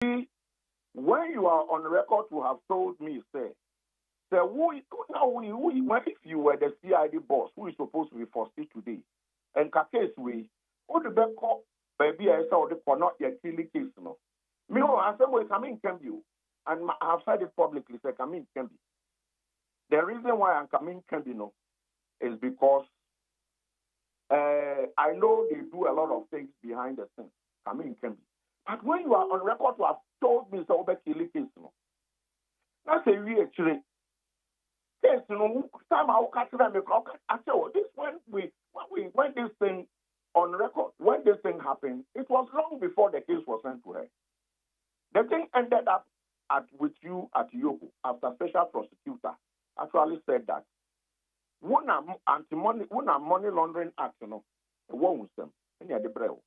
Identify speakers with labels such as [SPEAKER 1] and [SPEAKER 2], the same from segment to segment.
[SPEAKER 1] see, when you are on record to have told me, say who if you were the CID boss who is supposed to be foreseen today, and case we, who the back call, baby, I saw the not yet killing case, no. Me, I said, well, come in, can you? And I have said it publicly, say, come in, can be. The reason why I'm coming, can be, no, is because I know they do a lot of things behind the scenes. Come in, can be. But when you are on record to have told me so about killing case, no, that's a real actually. Yes, you know, somehow I say, well, this when this thing on record, when this thing happened, it was long before the case was sent to her. The thing ended up with you at Yoko after special prosecutor actually said that one money laundering act, you know, one with them, and the brew.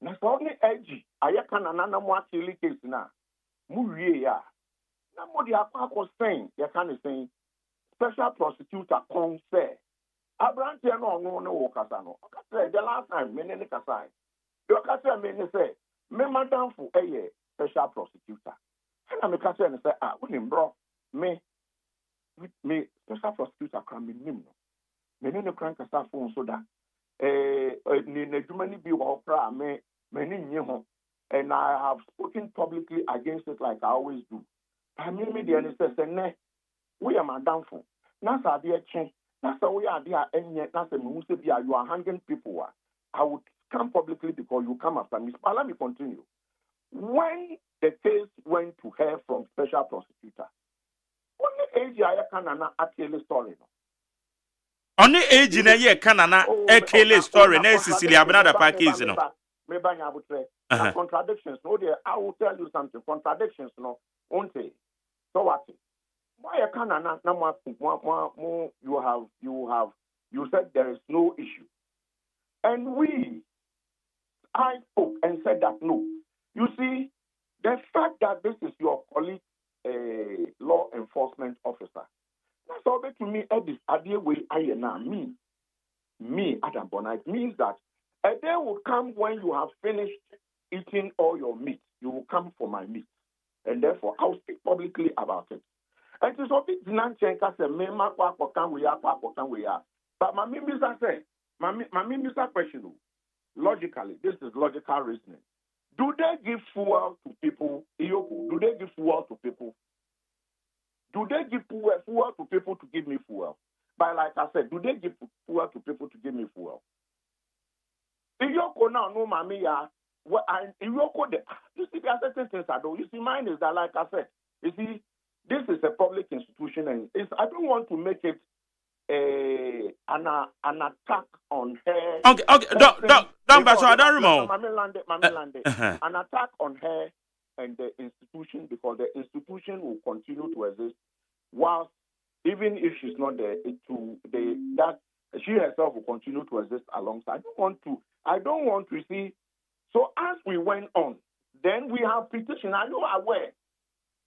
[SPEAKER 1] Now, only edgy. I can another more killing case now. Muye ya. Now, what the Aqua was saying, you can say, special prosecutor con say, Abraham no Casano. The last time, many Casai. Your Casa many say, me madam for a special prosecutor. And I'm a Casa and say, when bro, me, special prosecutor can be named. Many no crank a phone so that Germany be opera, many new. And I have spoken publicly against it like I always do. I mean, me the NSS, we are madam for. That's our dear change. That's how we are there, and yet that's a music. You are hanging people. I would come publicly because you come after me. But let me continue. When the case went to her from special prosecutor, only AGI can actually story.
[SPEAKER 2] Only age na ye kanana ekele story na Cecilia Benada package no.
[SPEAKER 1] Contradictions. No, I will tell you something. Contradictions. No, won't say. So what? Why can't you said there is no issue. And I spoke and said that no. You see, the fact that this is your colleague, law enforcement officer, that's all to me, me, Adam Bonner, it means that a day will come when you have finished eating all your meat. You will come for my meat. And therefore, I'll speak publicly about it. And it's a bit Nanchenka said, but my minister said, my minister question, logically, this is logical reasoning. Do they give fuel to people? Do they give fuel to people? Do they give fuel to people to give me fuel? But like I said, do they give fuel to people to give me fuel? Iyoko now, no, mami, Iyoko, you see, there are certain things I do. You see, mine is that, like I said, you see, this is a public institution, and I don't want to make it an attack on her.
[SPEAKER 2] Okay, don't but I don't remember.
[SPEAKER 1] An attack on her and the institution, because the institution will continue to exist, whilst even if she's not there, that she herself will continue to exist alongside. I don't want to see. So as we went on, then we have petition. Are you aware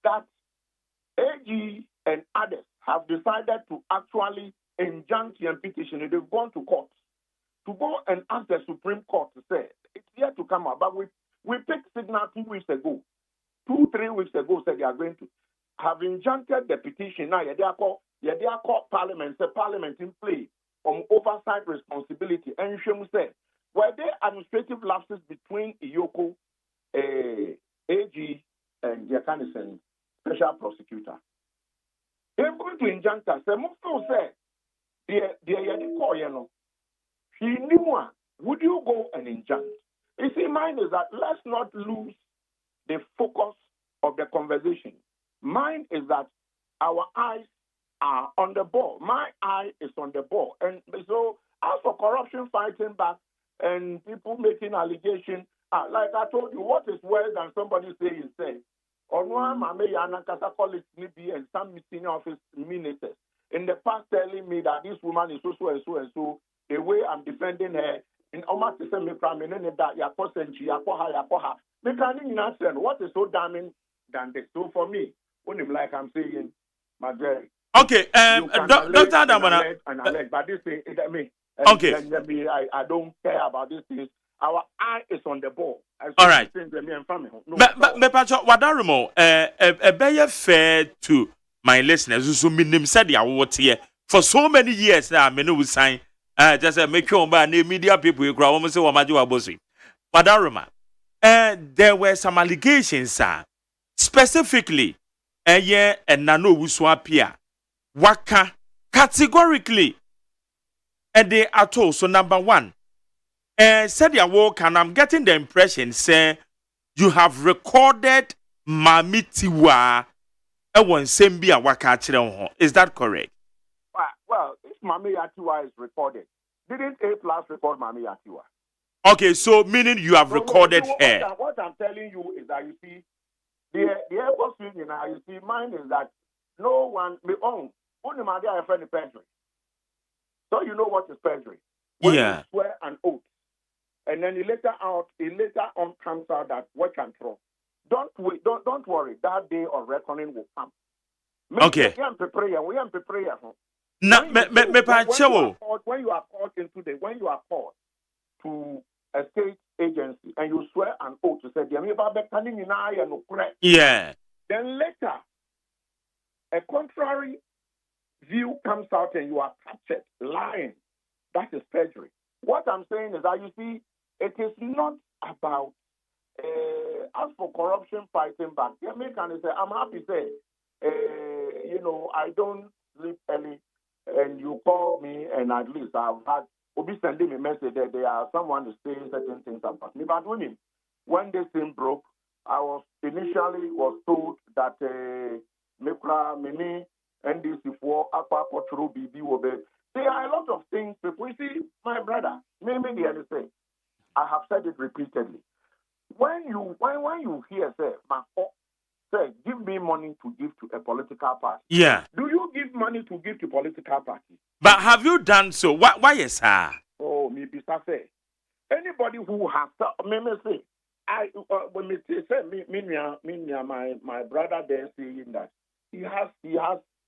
[SPEAKER 1] that AG and others have decided to actually injunction and petition? They've gone to court to go and ask the Supreme Court to say it's yet to come out. But we picked signal 2 weeks ago, 2-3 weeks ago, said they are going to have injuncted the petition. Now, they are called Parliament, say Parliament in play on oversight responsibility. And you say, were there administrative lapses between Iyoko, AG, and Yakanisen, special prosecutor? They're going to injunct us. The Muslim said, he knew one. Would you go and injunct? You see, mine is that let's not lose the focus of the conversation. Mine is that our eyes are on the ball. My eye is on the ball. And so, as for corruption fighting back and people making allegations, like I told you, what is worse than somebody saying, or one and some senior office ministers in the past telling me that this woman is so and so and so, the way I'm defending her, in almost the same that what is so damning than this? So for me, like I'm saying, my dear.
[SPEAKER 2] Okay, Dr. Adamana.
[SPEAKER 1] But this thing,
[SPEAKER 2] okay.
[SPEAKER 1] I don't care about these things. our eye is on the ball.
[SPEAKER 2] All right.
[SPEAKER 1] No,
[SPEAKER 2] But Wadarimo, be fair to my listeners. So minim said ya what here for so many years now. Many will sign. Just make sure by media people you grow almost say Wamaju Abosi. Wadarima, there were some allegations, sir, specifically, yeah, and Nano Wuswapia, Waka categorically, and they are told. So number one. Said your work, and I'm getting the impression, say, you have recorded Mami Tiwa Ewan Sembia Waka. Is that correct?
[SPEAKER 1] Well, if Mami Atiwa is recorded, didn't A Plus record Mami Atiwa?
[SPEAKER 2] Okay, so meaning you have recorded her.
[SPEAKER 1] What I'm telling you is that you see, the airport union, you see, mine is that no one may own. Only my dear friend is perjury. So you know what is perjury? When you swear an oath. And then it later on comes out that what can throw. Don't worry. That day of reckoning will come.
[SPEAKER 2] Okay.
[SPEAKER 1] We have to pray. When you are called to a state agency and you swear an oath to say,
[SPEAKER 2] yeah.
[SPEAKER 1] Then later, a contrary view comes out and you are captured lying. That is perjury. What I'm saying is that you see, it is not about as for corruption fighting back. The American say, I'm happy to say, I don't sleep early, and you call me, and at least I've had Obi sending me a message that there are someone is saying certain things about me. But when this thing broke, I was initially told that Mekra Mini NDC4 Aqua Cultural BB will be. There are a lot of things. People see, my brother, maybe the other say, I have said it repeatedly. When you hear say, give me money to give to a political party.
[SPEAKER 2] Yeah.
[SPEAKER 1] Do you give money to give to political party?
[SPEAKER 2] But have you done so? Why is that?
[SPEAKER 1] Oh, maybe say. Anybody who has me say, when me say my brother there saying that he has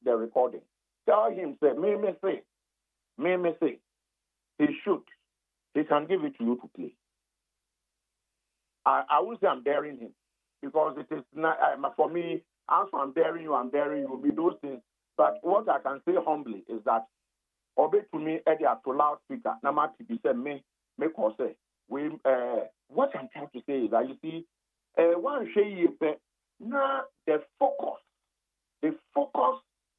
[SPEAKER 1] the recording. Tell him say me say he should. He can give it to you to play. I would say I'm daring him because it is not for me. As I'm daring you, be those things. But what I can say humbly is that obey to me, Eddie, to loudspeaker. Namati be said me or say we. What I'm trying to say is that you see, one shay now the focus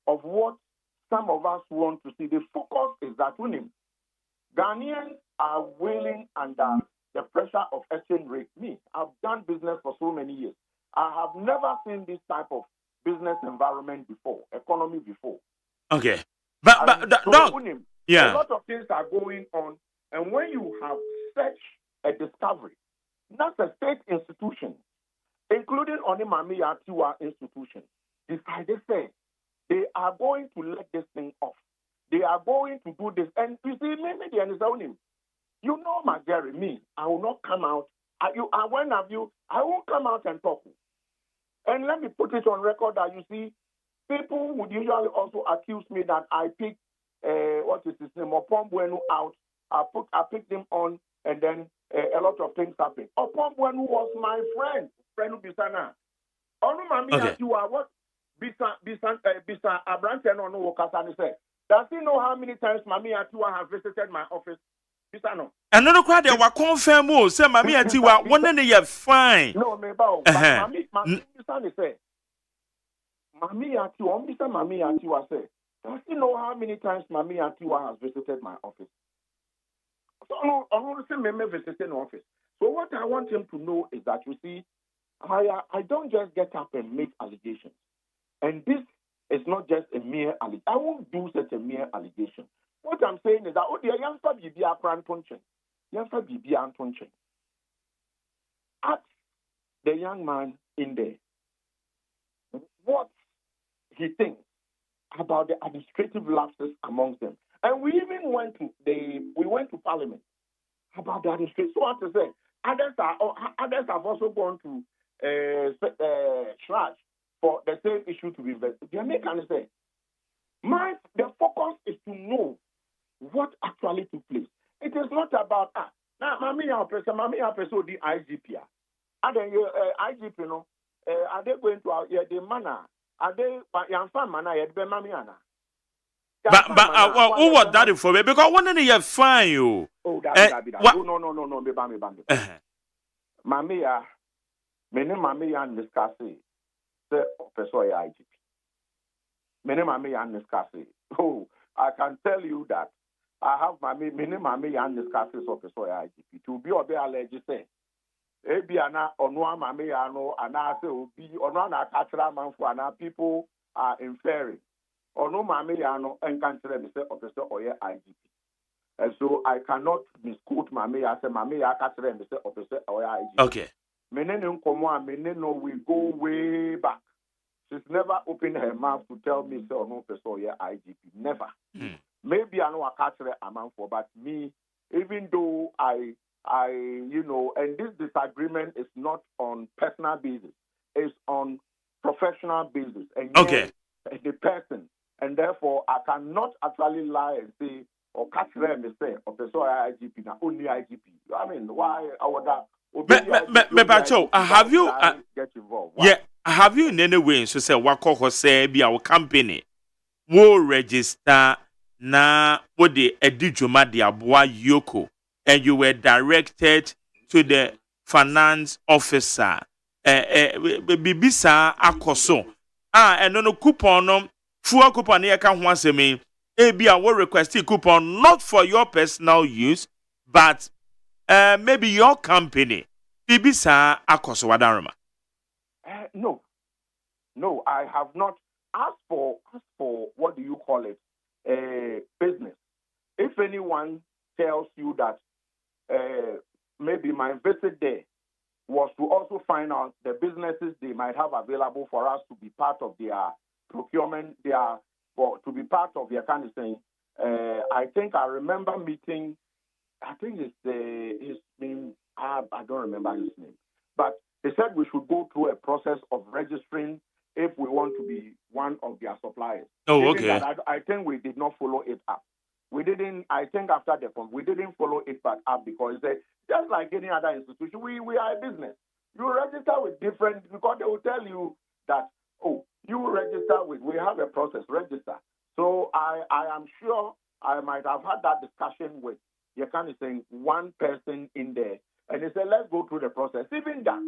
[SPEAKER 1] of what some of us want to see. The focus is that winning. Ghanaians are willing under the pressure of exchange rate. Me, I've done business for so many years. I have never seen this type of business environment before, economy before.
[SPEAKER 2] Okay. But yeah.
[SPEAKER 1] A lot of things are going on. And when you have such a discovery, not a state institution, including Onimami Atiwa institution, decided say they are going to let this thing off. They are going to do this. And you see, maybe they understand him. You know, my Jerry, me, I will not come out. I won't come out and talk. And let me put it on record that you see, people would usually also accuse me that I picked, what is his name, Opon Bueno out. I picked him on, and then a lot of things happened. Opon Bueno was my friend Bisana.
[SPEAKER 2] Okay.
[SPEAKER 1] You are what? Bisa Abrante no Wakasani said. Does he know how many times Mami Atiwa have visited my office? Bisano.
[SPEAKER 2] And no crowd they were confirm say Mami Atiwa one day you fine.
[SPEAKER 1] No, me bow. Mami Bisani said. Mami Atiwa said. Does he know how many times Mami Atiwa has visited my office? So I want to say me visited my office. So what I want him to know is that you see, I don't just get up and make allegations. And this is not just a mere allegation. I won't do such a mere allegation. What I'm saying is that, the youngster be a cran punching. Youngster be a punching. Ask the young man in there what he thinks about the administrative lapses amongst them. And we even went to Parliament about the administration. So what to say? Others have also gone to Shraj for the same issue to be investigated. The American say, the focus is to know what actually took place. It is not about Mami ya person the IGP. And then IGP no. Are they going to the manner? Are they young manner? Be mami ana.
[SPEAKER 2] But who was that for me? Because one of you fine you.
[SPEAKER 1] Oh, that. No. Me bami. Mami ya, mene mami ya discussing. The person IGP. Mene mami ya discussing. Oh, I can tell you that I have many mami and discussions of the IGP to be or be alleged say. Ebiana onwa mami ano anase obi onwa na katra manfo ana people are inferring. Ono mami ano enkantere be say officer oye IGP. And so I cannot misquote mami as a mami ya katra be say officer oye IGP.
[SPEAKER 2] Okay.
[SPEAKER 1] Mene nkomo no we go way back. She's never opened her mouth to tell me say ono officer oye IGP. Never. Maybe I know a catcher amount for, but me, even though I, and this disagreement is not on personal basis, it's on professional basis, and
[SPEAKER 2] okay,
[SPEAKER 1] the person, and therefore I cannot actually lie and say or catch them and say, okay, so IGP now only IGP. I mean, why I would
[SPEAKER 2] that? Have you
[SPEAKER 1] get involved?
[SPEAKER 2] Yeah, have you in any way so say what say be our company will register? Na what the edijuma di abua yoko, and you were directed to the finance officer. Bibisa akoso. And no coupon full coupon here can once me. Be I will request a coupon not for your personal use, but maybe your company. Bibisa akoso wadaruma.
[SPEAKER 1] No, I have not. Asked for what do you call it? Business. If anyone tells you that maybe my visit there was to also find out the businesses they might have available for us to be part of their procurement, to be part of their kind of thing. I think I remember meeting. I think it's his name. I don't remember his name, but they said we should go through a process of registering if we want to be one of their suppliers.
[SPEAKER 2] Oh, okay.
[SPEAKER 1] I think we did not follow it up. We didn't, I think after the phone, we didn't follow it back up because just like any other institution, we are a business. You register with different, because they will tell you that, oh, you register with, we have a process, register. So I am sure I might have had that discussion with, you kind of saying, one person in there. And they said, let's go through the process. Even that,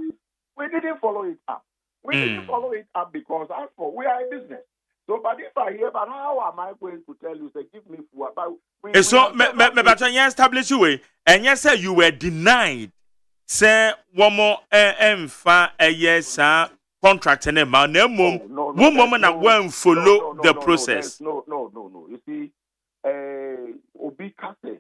[SPEAKER 1] we didn't follow it up. We didn't follow it up because we are a business. So, but if I hear, but how am I going to tell you? Say, give me food. But
[SPEAKER 2] so, me establish you way, and yes, sir, you were denied. Say one more fa a yes, contract and a man. No, one moment I won't follow the process.
[SPEAKER 1] No. You see, Obi Kase,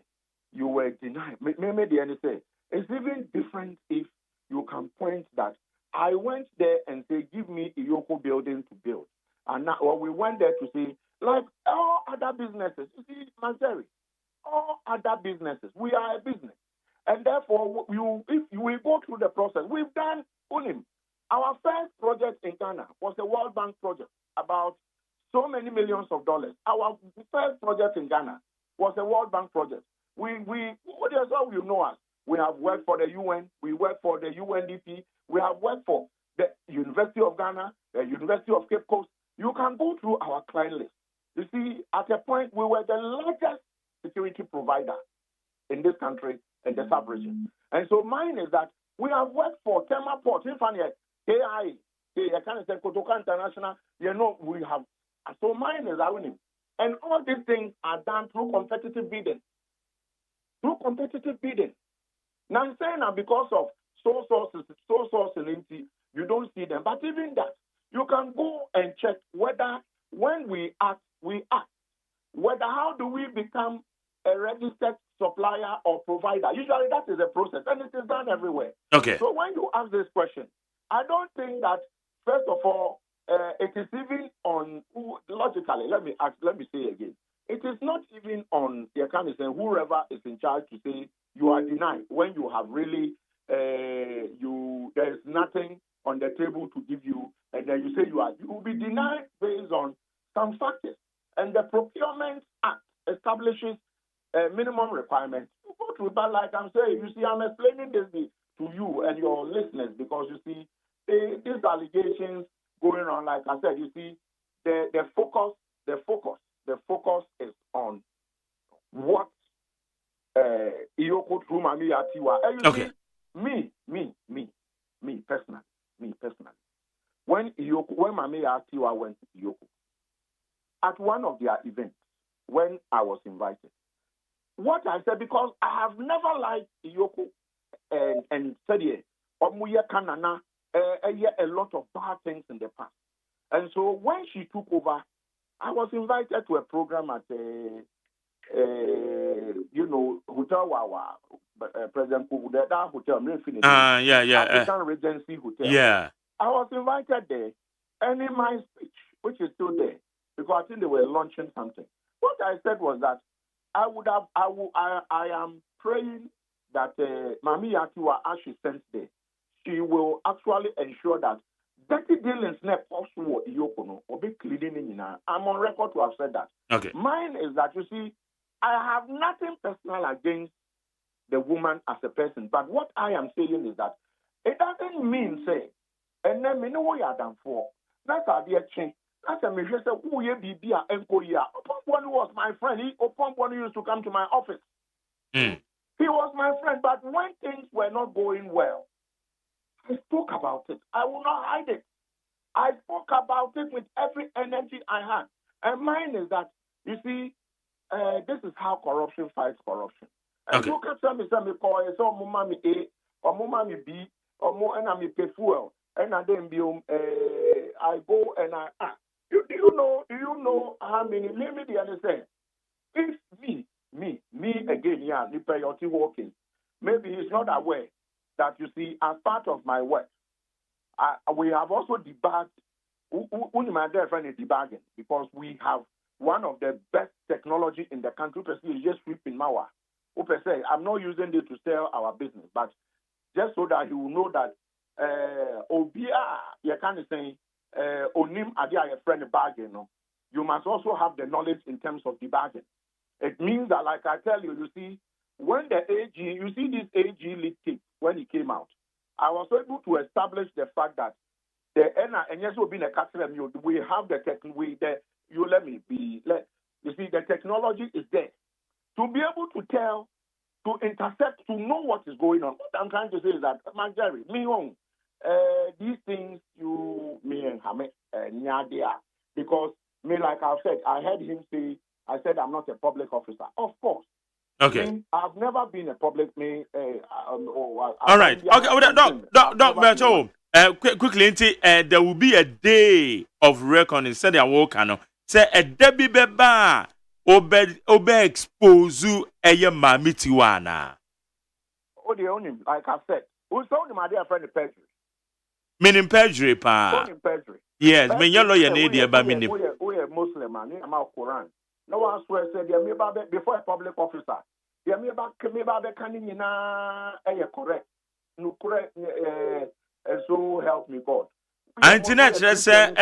[SPEAKER 1] you were denied. Maybe the end say it's even different if you can point that. I went there and said, give me a Yoko building to build. And now we went there to see, like all other businesses, you see, Manzeri, all other businesses, we are a business. And therefore, if we go through the process, we've done Unim. Our first project in Ghana was a World Bank project, about so many millions of dollars. Our first project in Ghana was a World Bank project. That's how you know us. We have worked for the UN, we worked for the UNDP, we have worked for the University of Ghana, the University of Cape Coast. You can go through our client list. You see, at a point, we were the largest security provider in this country and the sub-region. And so mine is that we have worked for Tema Port, KI, Kotoka International, we have. So mine is our name. And all these things are done through competitive bidding. Now I'm saying that because of sole sources, you don't see them. But even that, you can go and check whether when we act. Whether how do we become a registered supplier or provider? Usually that is a process, and it is done everywhere.
[SPEAKER 2] Okay.
[SPEAKER 1] So when you ask this question, I don't think that, first of all, it is even on, logically, let me say again, it is not even on, whoever is in charge to say you are denied when you have really, there is nothing on the table to give you, and then you say you will be denied based on some factors. And the Procurement Act establishes minimum requirements. You go truth, but like I'm saying, you see, I'm explaining this to you and your listeners because you see, these allegations going on, like I said, you see, the focus is on what Iyoko through Mami Atiwa. And you see, me personally, when Mami Atiwa went to Iyoko, at one of their events, when I was invited, what I said, because I have never liked Iyoko and said, Omuye Kanana, a lot of bad things in the past. And so when she took over, I was invited to a program at Hotel Wawa, President Kubu, that hotel, African Regency Hotel.
[SPEAKER 2] Yeah.
[SPEAKER 1] I was invited there, and in my speech, which is still there, because I think they were launching something. What I said was that I am praying that Mami Atiwa, as she stands there, she will actually ensure that dirty dealings never possible. I'm on record to have said that.
[SPEAKER 2] Okay.
[SPEAKER 1] Mine is that, you see, I have nothing personal against the woman as a person, but what I am saying is that it doesn't mean say, and then me know what you are done for. That's a dear change. That's a measure. Who ye be and Koya. Upon was my friend. Upon one used to come to my office.
[SPEAKER 2] Mm.
[SPEAKER 1] He was my friend, but when things were not going well, I spoke about it. I will not hide it. I spoke about it with every energy I had. And mine is that, you see, this is how corruption fights corruption. And
[SPEAKER 2] okay.
[SPEAKER 1] You can tell me something call it so mummy A or mummy B or more and I pay fuel and I then be I go and I do you know how many maybe the understand? If me again, yeah, Nipayoti walking, maybe he's not aware that you see as part of my work, we have also debugged my girlfriend is debugging because we have one of the best technology in the country. Is just sweeping Mawa. I'm not using it to sell our business, but just so that you will know that Obia, you can't say Onim Adia a friend bargain. You must also have the knowledge in terms of debugging. It means that, like I tell you, you see, when the AG, you see this AG leak tape when it came out, I was able to establish the fact that the and yes, will be a capital. We have the tech. You see, the technology is there to be able to tell, to intercept, to know what is going on. What I'm trying to say is that, man, Jerry, these things me and Hamed, because me, like I've said, I heard him say, I said I'm not a public officer. Of course.
[SPEAKER 2] Okay.
[SPEAKER 1] I've never been a public me.
[SPEAKER 2] All right. Okay. Doc, Berto. Quickly, there will be a day of reckoning. Said they are working. Say a Debbie Beba obe expose you a mami tiwana.
[SPEAKER 1] Oh, the only like I said, who's only my dear friend the perjury.
[SPEAKER 2] Meaning perjury, pa.
[SPEAKER 1] Perjury.
[SPEAKER 2] Yes, mean your lawyer need about meaning.
[SPEAKER 1] We are Muslim, man. I'm out Quran. No one swears said there may be before a public officer. There may be canning in a correct. No correct. So help me God.
[SPEAKER 2] Internet say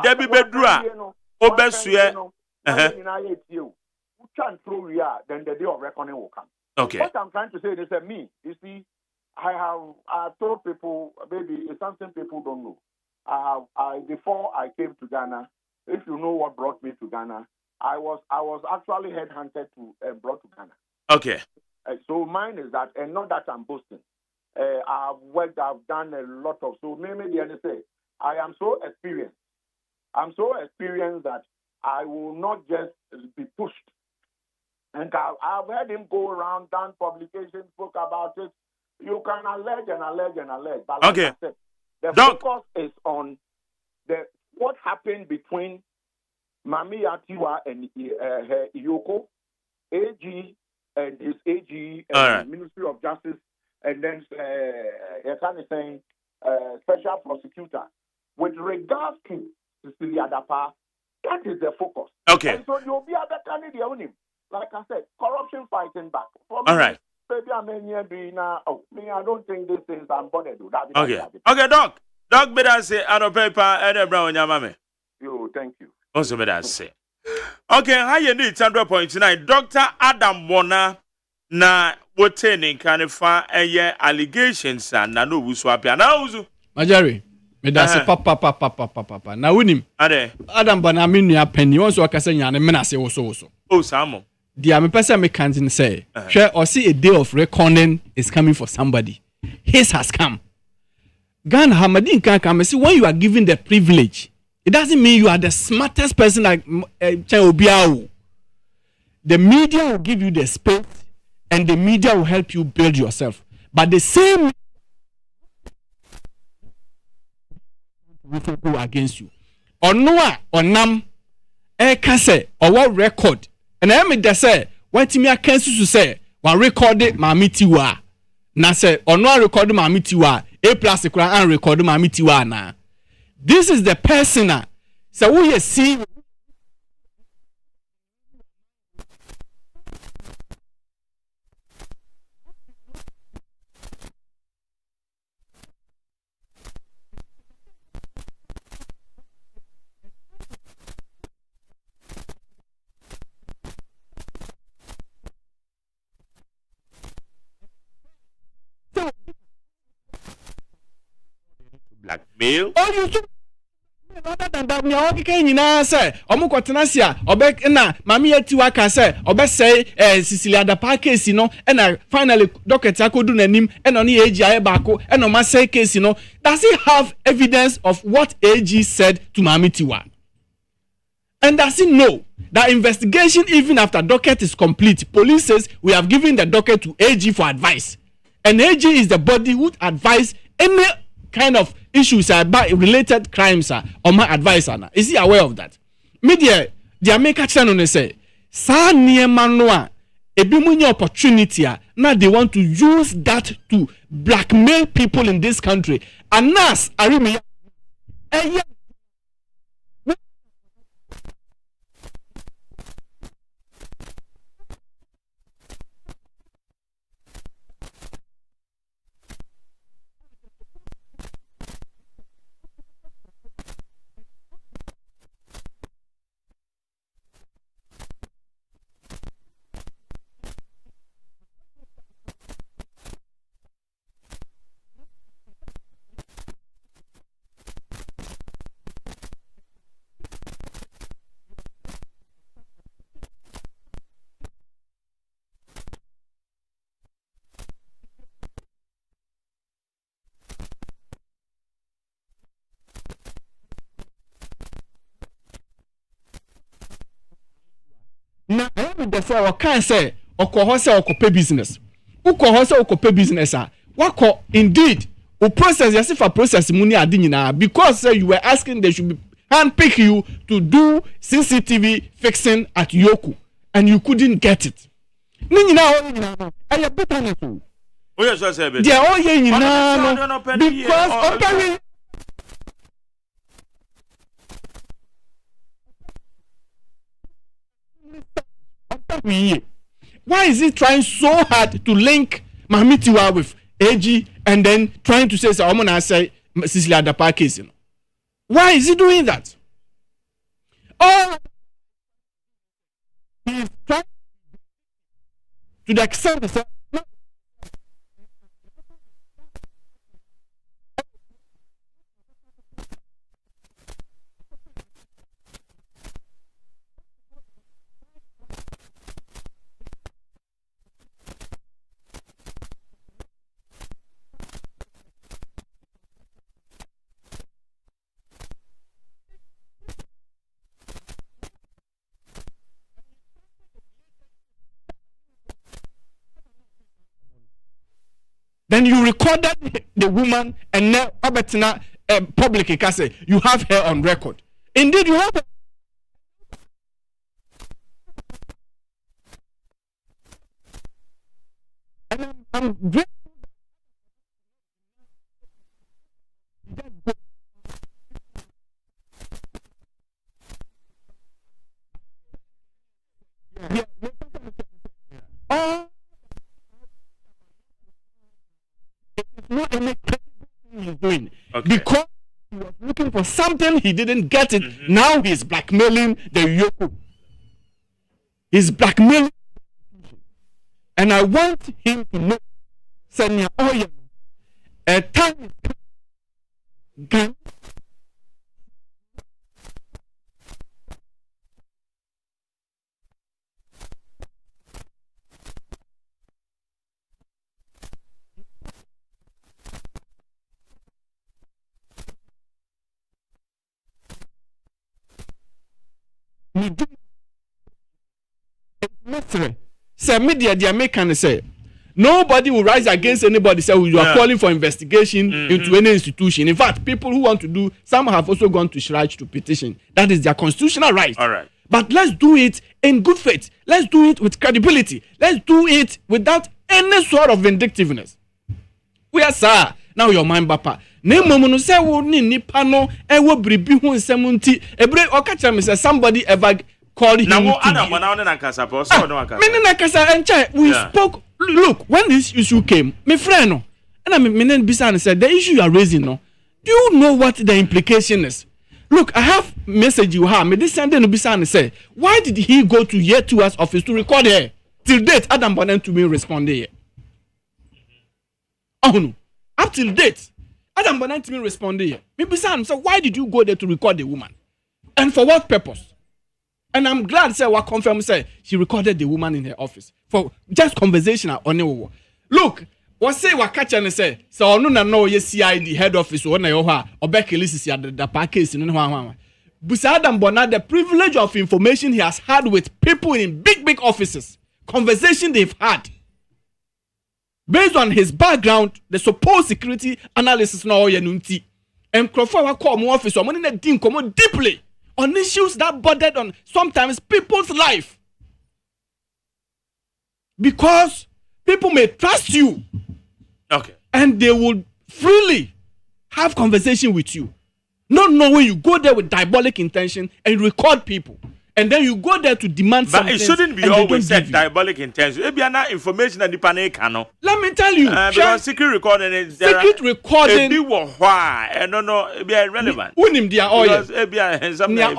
[SPEAKER 2] Debbie Bedra. Obesue.
[SPEAKER 1] You can't throw here, then the day of reckoning will come.
[SPEAKER 2] Okay.
[SPEAKER 1] What I'm trying to say is that me, you see, I've told people, maybe it's something people don't know. Before I came to Ghana, if you know what brought me to Ghana, I was actually headhunted to brought to Ghana.
[SPEAKER 2] Okay.
[SPEAKER 1] So mine is that, and not that I'm boasting. I've done a lot of, so maybe the other say, I am so experienced. I'm so experienced that I will not just be pushed. And I've heard him go around, done publications, spoke about it. You can allege and allege and allege. But like
[SPEAKER 2] okay.
[SPEAKER 1] I said, the focus is on what happened between Mami Atiwa and her Iyoko, AG and his AG and the Ministry of Justice, and then special prosecutor. With regards to Cecilia Dapa, that is the focus.
[SPEAKER 2] Okay.
[SPEAKER 1] And so you'll be able to candidate on him. Like I said, corruption fighting back.
[SPEAKER 2] All right.
[SPEAKER 1] Maybe I don't think these things I'm bothered with.
[SPEAKER 2] Okay. Okay, Doc. Doc, better say, I don't paper, and brown, yamame.
[SPEAKER 1] You, thank you.
[SPEAKER 2] Also, better say. Okay, how you need 100.9. Dr. Adam Bona, na what in kind of far allegations and no wuswap and now.
[SPEAKER 3] Majari, me da se papa. Na wunim.
[SPEAKER 2] Ade.
[SPEAKER 3] Adam bana me nua pani won so akasa nyane me na se wo so.
[SPEAKER 2] Oh, Samo.
[SPEAKER 3] Dia me pese me can't say. Share or see a day of reckoning is coming for somebody. His has come. Gan Hamadin can come and see when you are given the privilege. It doesn't mean you are the smartest person like Obiao. The media will give you the space and the media will help you build yourself. But the same will go against you. Or no, or nam, can say, or what record. And I mean, they say, what me I can say, one recorded my mitiwa. Na say, or no record my mitiwa, a plastic and record my mitiwa na. This is the person. So we see.
[SPEAKER 2] Blackmail.
[SPEAKER 3] Oh, you should. Other than that, me all can you say, Omuko Tenasia, Obek na, Mammy Tiwaka say, Obe say, Cecilia the Parkes, you know, and I finally Dr. Tako do name and on the AGI Bako and on my say case, you know. Does he have evidence of what AG said to Mammy Tiwa? And does he know that investigation, even after docket is complete, police says we have given the docket to AG for advice, and AG is the body who advise any kind of issues about related crimes on my advisor. Is he aware of that? Media, the American channel say, "Sa niema noa ebimunye opportunity now they want to use that to blackmail people in this country." And nas arimi na the say or can say okoho say okope business. Ukoho say okope business wako indeed o process yes for process money adi nyina because you were asking they should be handpick you to do CCTV fixing at Yoku and you couldn't get it. Ni nyina o nyina e better na so.
[SPEAKER 2] Oh yes, I say
[SPEAKER 3] better. They all ye nyina because okay. Why is he trying so hard to link Mamitiwa with AG and then trying to say, I'm going to say Cecilia Dapa case? You know? Why is he doing that? Oh, he's trying to the extent that then you recorded the woman and now Albertina publicly can say you have her on record. Indeed, you have her. And I'm grateful. Not any he's doing because he was looking for something he didn't get it. Now he's blackmailing the Yoko. He's blackmailing. And I want him to know, Senya Oya, a time is coming. Say media the American say nobody will rise against anybody. Say you are calling for investigation into any institution. In fact, people who want to do, some have also gone to Shraj to petition. That is their constitutional right.
[SPEAKER 2] All right.
[SPEAKER 3] But let's do it in good faith. Let's do it with credibility. Let's do it without any sort of vindictiveness. We are sir. Now your mind bapa. Ne momo say wo ni nipa no e wo bribi hu nsem nti ebre okacha me say somebody ever called him.
[SPEAKER 2] Now Adam na na kasa po so no kasa.
[SPEAKER 3] Me na kasa enche we spoke. Look, when this issue came, my friend no, and I mean Bisan said the issue you are raising no. Do you know what the implication is? Look, I have message you have. Me this Sunday no Bisan say, why did he go to year 2's office to record here? Till date, Adam Bonen to me responded here. Oh no, up till date, Adam Bonen to me responded here. Me Bisan say, why did you go there to record the woman? And for what purpose? And I'm glad say what confirm say she recorded the woman in her office for just conversation on it. Look, what say what catch and say so no no ye CID head office or na yo ha Dialysis ya the package in no. But Adam Bona, the privilege of information he has had with people in big offices, conversation they've had. Based on his background, the supposed security analysis no ye nunti. And Crawford call more office or money na din come deeply on issues that bordered on sometimes people's life. Because people may trust you.
[SPEAKER 2] Okay. And
[SPEAKER 3] they will freely have conversation with you. Not knowing you go there with diabolic intention and record people. And then you go there to demand something.
[SPEAKER 2] But it shouldn't be always said diabolic intention. It be enough information that the panic cannot.
[SPEAKER 3] Let me tell you.
[SPEAKER 2] Because secret recording is
[SPEAKER 3] there. Secret recording.
[SPEAKER 2] It be why. I don't know. It be irrelevant.
[SPEAKER 3] Unim dia oil.
[SPEAKER 2] Because it be something.
[SPEAKER 3] Dia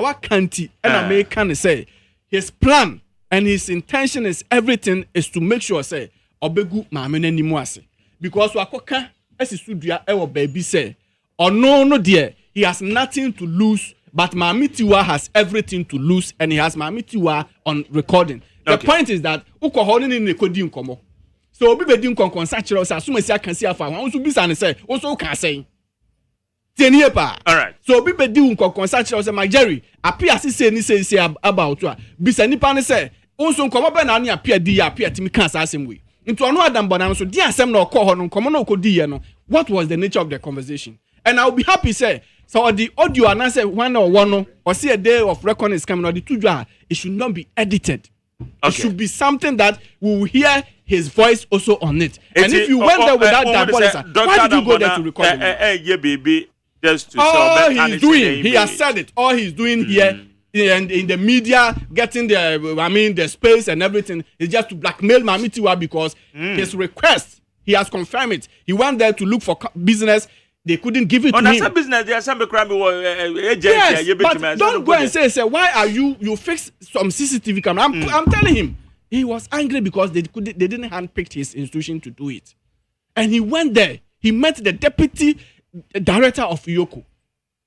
[SPEAKER 3] wakanti. And American say his plan and his intention is everything is to make sure say obegu maamene ni muase. Because wakoka esisudua ewo baby say or no dear he has nothing to lose. But Mamitiwa has everything to lose, and he has Mamitiwa on recording. The point is that uko holding in recording komo. So obi be din konkon sachiro sa asuma si akan si afa wan so bisa ne say also can say. Tienie pa.
[SPEAKER 2] All right.
[SPEAKER 3] So obi be din konkon sachiro say my Jerry appear say ni say about to bisa nipa ne say onso komo be na ne appear timi kan sa asem we. Into ono Adam Bonam so di asem na okọ ho no komo na okodi ye no. What was the nature of the conversation? And I will be happy say so the audio and I say one or see a day of recording is coming or the two it should not be edited. Okay. It should be something that we will hear his voice also on it. And if you went there without that voice, why did you go there to record it?
[SPEAKER 2] Yeah, baby, just to
[SPEAKER 3] all he's doing, he has said it. All he's doing here in the media, getting the space and everything is just to blackmail Mamitiwa because his request, he has confirmed it. He went there to look for business. They couldn't give it to him.
[SPEAKER 2] That's business. There are some crime.
[SPEAKER 3] Yes, but don't go and say, why are you fix some CCTV camera? I'm telling him, he was angry because they didn't handpick his institution to do it, and he went there. He met the deputy director of Yoko.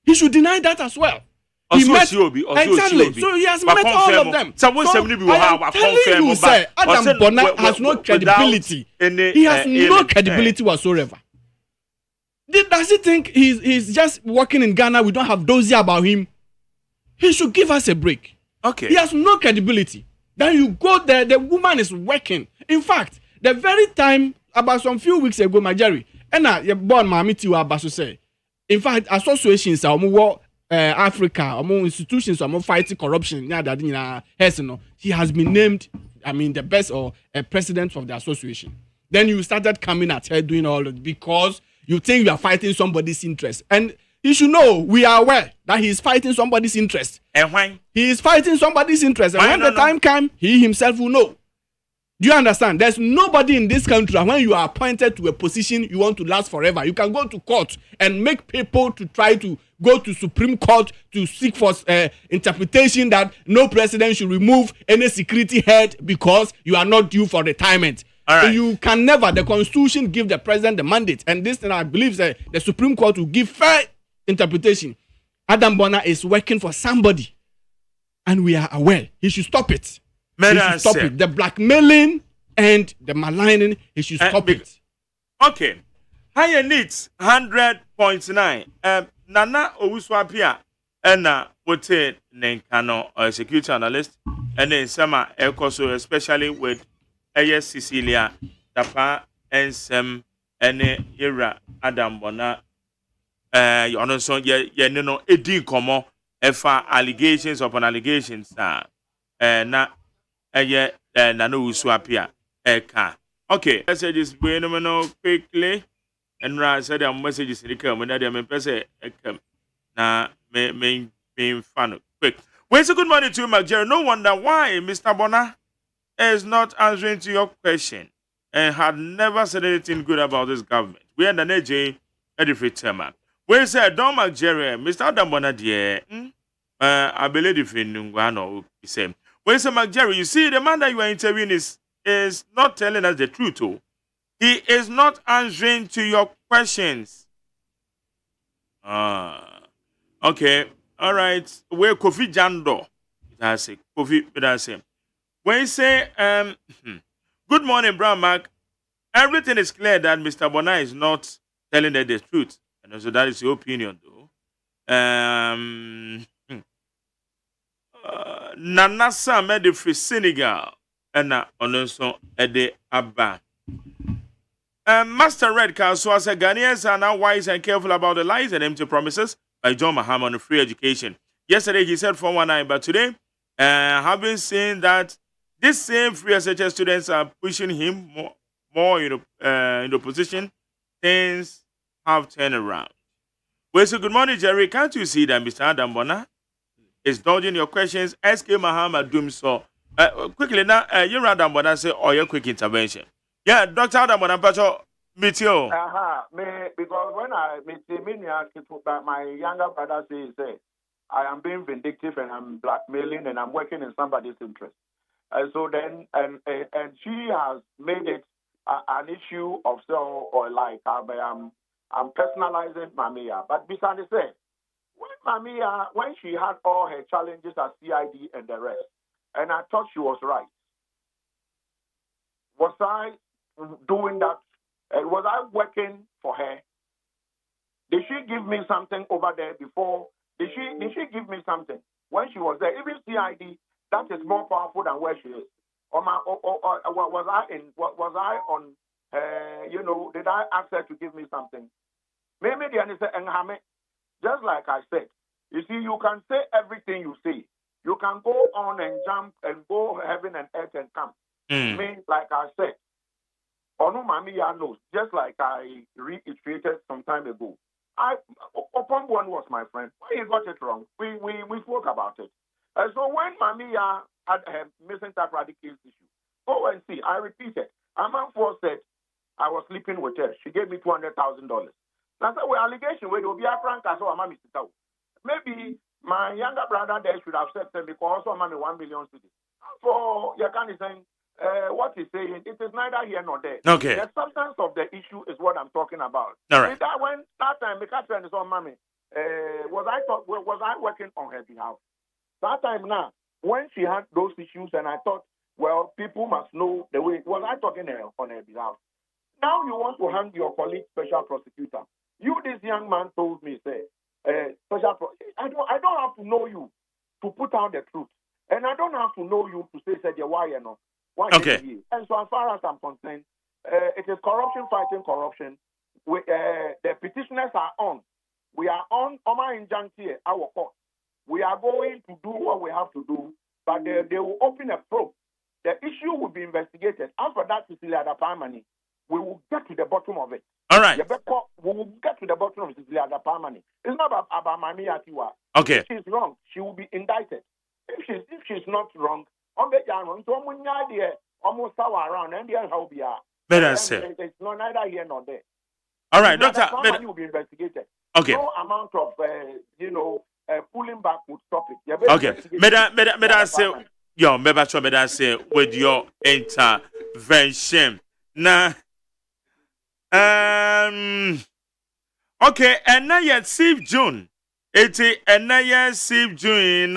[SPEAKER 3] He should deny that as well. He met exactly. So he has met all of them. So I'm telling you, sir, Adam Bona has no credibility. He has no credibility whatsoever. Does he think he's just working in Ghana? We don't have dossier about him. He should give us a break.
[SPEAKER 2] Okay.
[SPEAKER 3] He has no credibility. Then you go there, the woman is working. In fact, the very time, about some few weeks ago, my Jerry, and I born Mamiti Wabasu say, in fact, associations are Africa, institutions are fighting corruption. He has been named, the best or a president of the association. Then you started coming at her doing all of it because you think you are fighting somebody's interest. And you should know, we are aware that he is fighting somebody's interest.
[SPEAKER 2] And why?
[SPEAKER 3] He is fighting somebody's interest. And when the time comes, he himself will know. Do you understand? There's nobody in this country when you are appointed to a position you want to last forever. You can go to court and make people to try to go to Supreme Court to seek for interpretation that no president should remove any security head because you are not due for retirement.
[SPEAKER 2] All right.
[SPEAKER 3] You can never. The Constitution give the president the mandate, and this thing I believe the Supreme Court will give fair interpretation. Adam Bonner is working for somebody, and we are aware he should stop it. He should stop it. The blackmailing and the maligning, he should stop it.
[SPEAKER 2] Okay. Higher needs 100.9. Nana Owuswapia and wote Nenkano or security analyst and then Sama Ekoso, especially with A.S. Cecilia, Tapa and Sam and Ira Adam Bona. You understand? Yeah, no, Edin Como, Efa allegations upon allegations. Na Nana Owuswapia. Okay, messages bueno quickly. And Ra said the messages in the come that I'm person na main fan quick. Where's a good morning to you, McJerry? No wonder why Mr. Bonner is not answering to your question and had never said anything good about this government. We are the AJ Edifree Tema. Where said Don McJerry, Mr. Adam Bonner dear? I believe if in Nungano he said. Where said McJerry, you see the man that you are interviewing is not telling us the truth. Oh. He is not answering to your questions. Okay. All right. Where Kofi Jando? That's it. Kofi, that's it. When you say, good morning, Brown Mark. Everything is clear that Mr. Bonner is not telling the truth. And also that is your opinion, though. Nanasa made it for Senegal. And also at the Abba. Master Red Council said Ghanaians are now wise and careful about the lies and empty promises by John Mahama on free education. Yesterday he said 419, but today, having seen that these same free SHS students are pushing him more in the position, things have turned around. Well, so good morning, Jerry. Can't you see that Mr. Adam Bonner is dodging your questions? SK Mahama doom so. Quickly now, you Adam Bonner say, or your quick intervention. Yeah, Dr. Adam Bonampacho, meet you.
[SPEAKER 1] Because when I meet my younger brother says, I am being vindictive and I'm blackmailing and I'm working in somebody's interest. And so then, and she has made it an issue of or like I'm personalizing Mamia. But besides say, when she had all her challenges at CID and the rest, and I thought she was right. Was I doing that? Was I working for her? Did she give me something over there before? Did she give me something when she was there? Even CID, that is more powerful than where she is. Or was I on? Did I ask her to give me something? Maybe the answer and just like I said. You see, you can say everything you say. You can go on and jump and go heaven and earth and come. Me, like I said. Onu Mamiya knows, just like I reiterated some time ago. Upon one was my friend. Why he got it wrong? We spoke about it. So when Mamiya had a misinterpreted case issue, go and see. I repeated. Amanfo said I was sleeping with her. She gave me $200,000. I said, well, allegation where will be a frank as well, maybe my younger brother there should have said them because also money 1 million cities. For Yakani saying. What he's saying, it is neither here nor there.
[SPEAKER 2] Okay.
[SPEAKER 1] The substance of the issue is what I'm talking about.
[SPEAKER 2] All right.
[SPEAKER 1] That time, because friend is on mommy, was I working on her behalf? That time now, when she had those issues, and I thought, well, people must know the way. Was I talking on her behalf? Now you want to hang your colleague, special prosecutor. You, this young man, told me, say, I don't have to know you to put out the truth, and I don't have to know you to say why you know.
[SPEAKER 2] Okay.
[SPEAKER 1] And so as far as I'm concerned, it is corruption fighting corruption. The petitioners are on. We are on Oma Injantie, our court. We are going to do what we have to do, but they will open a probe. The issue will be investigated. As for that, Cecilia Adapamani, we will get to the bottom of it.
[SPEAKER 2] All right.
[SPEAKER 1] We will get to the bottom of Cecilia Adapamani. It's not about Mami Atiwa.
[SPEAKER 2] Okay.
[SPEAKER 1] If she's wrong, she will be indicted. If she's not wrong, almost hour around, and the how be it's not neither here nor there.
[SPEAKER 2] All right, Doctor.
[SPEAKER 1] Money will be investigated.
[SPEAKER 2] Okay.
[SPEAKER 1] No amount of pulling back would stop it.
[SPEAKER 2] Okay. Meda say yo, meda say with your intervention. Now, okay, and now yet see June. And now yet see June.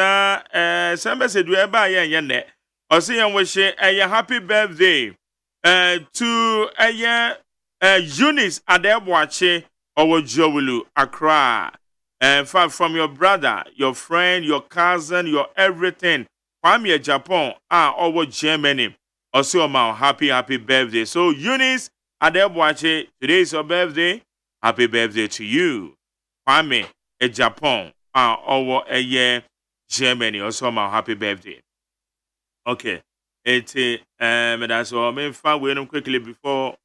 [SPEAKER 2] Somebody said we are by yenne. Or say and wish a happy birthday to Eunice Adebwache or Jowulu Accra. From your brother, your friend, your cousin, your everything. Kwame Japan over Germany. Also, my happy birthday. So, Eunice Adebwache, today is your birthday. Happy birthday to you. Kwame Japan over a year Germany. Also, my happy birthday. Okay. That's all. I'm going quickly before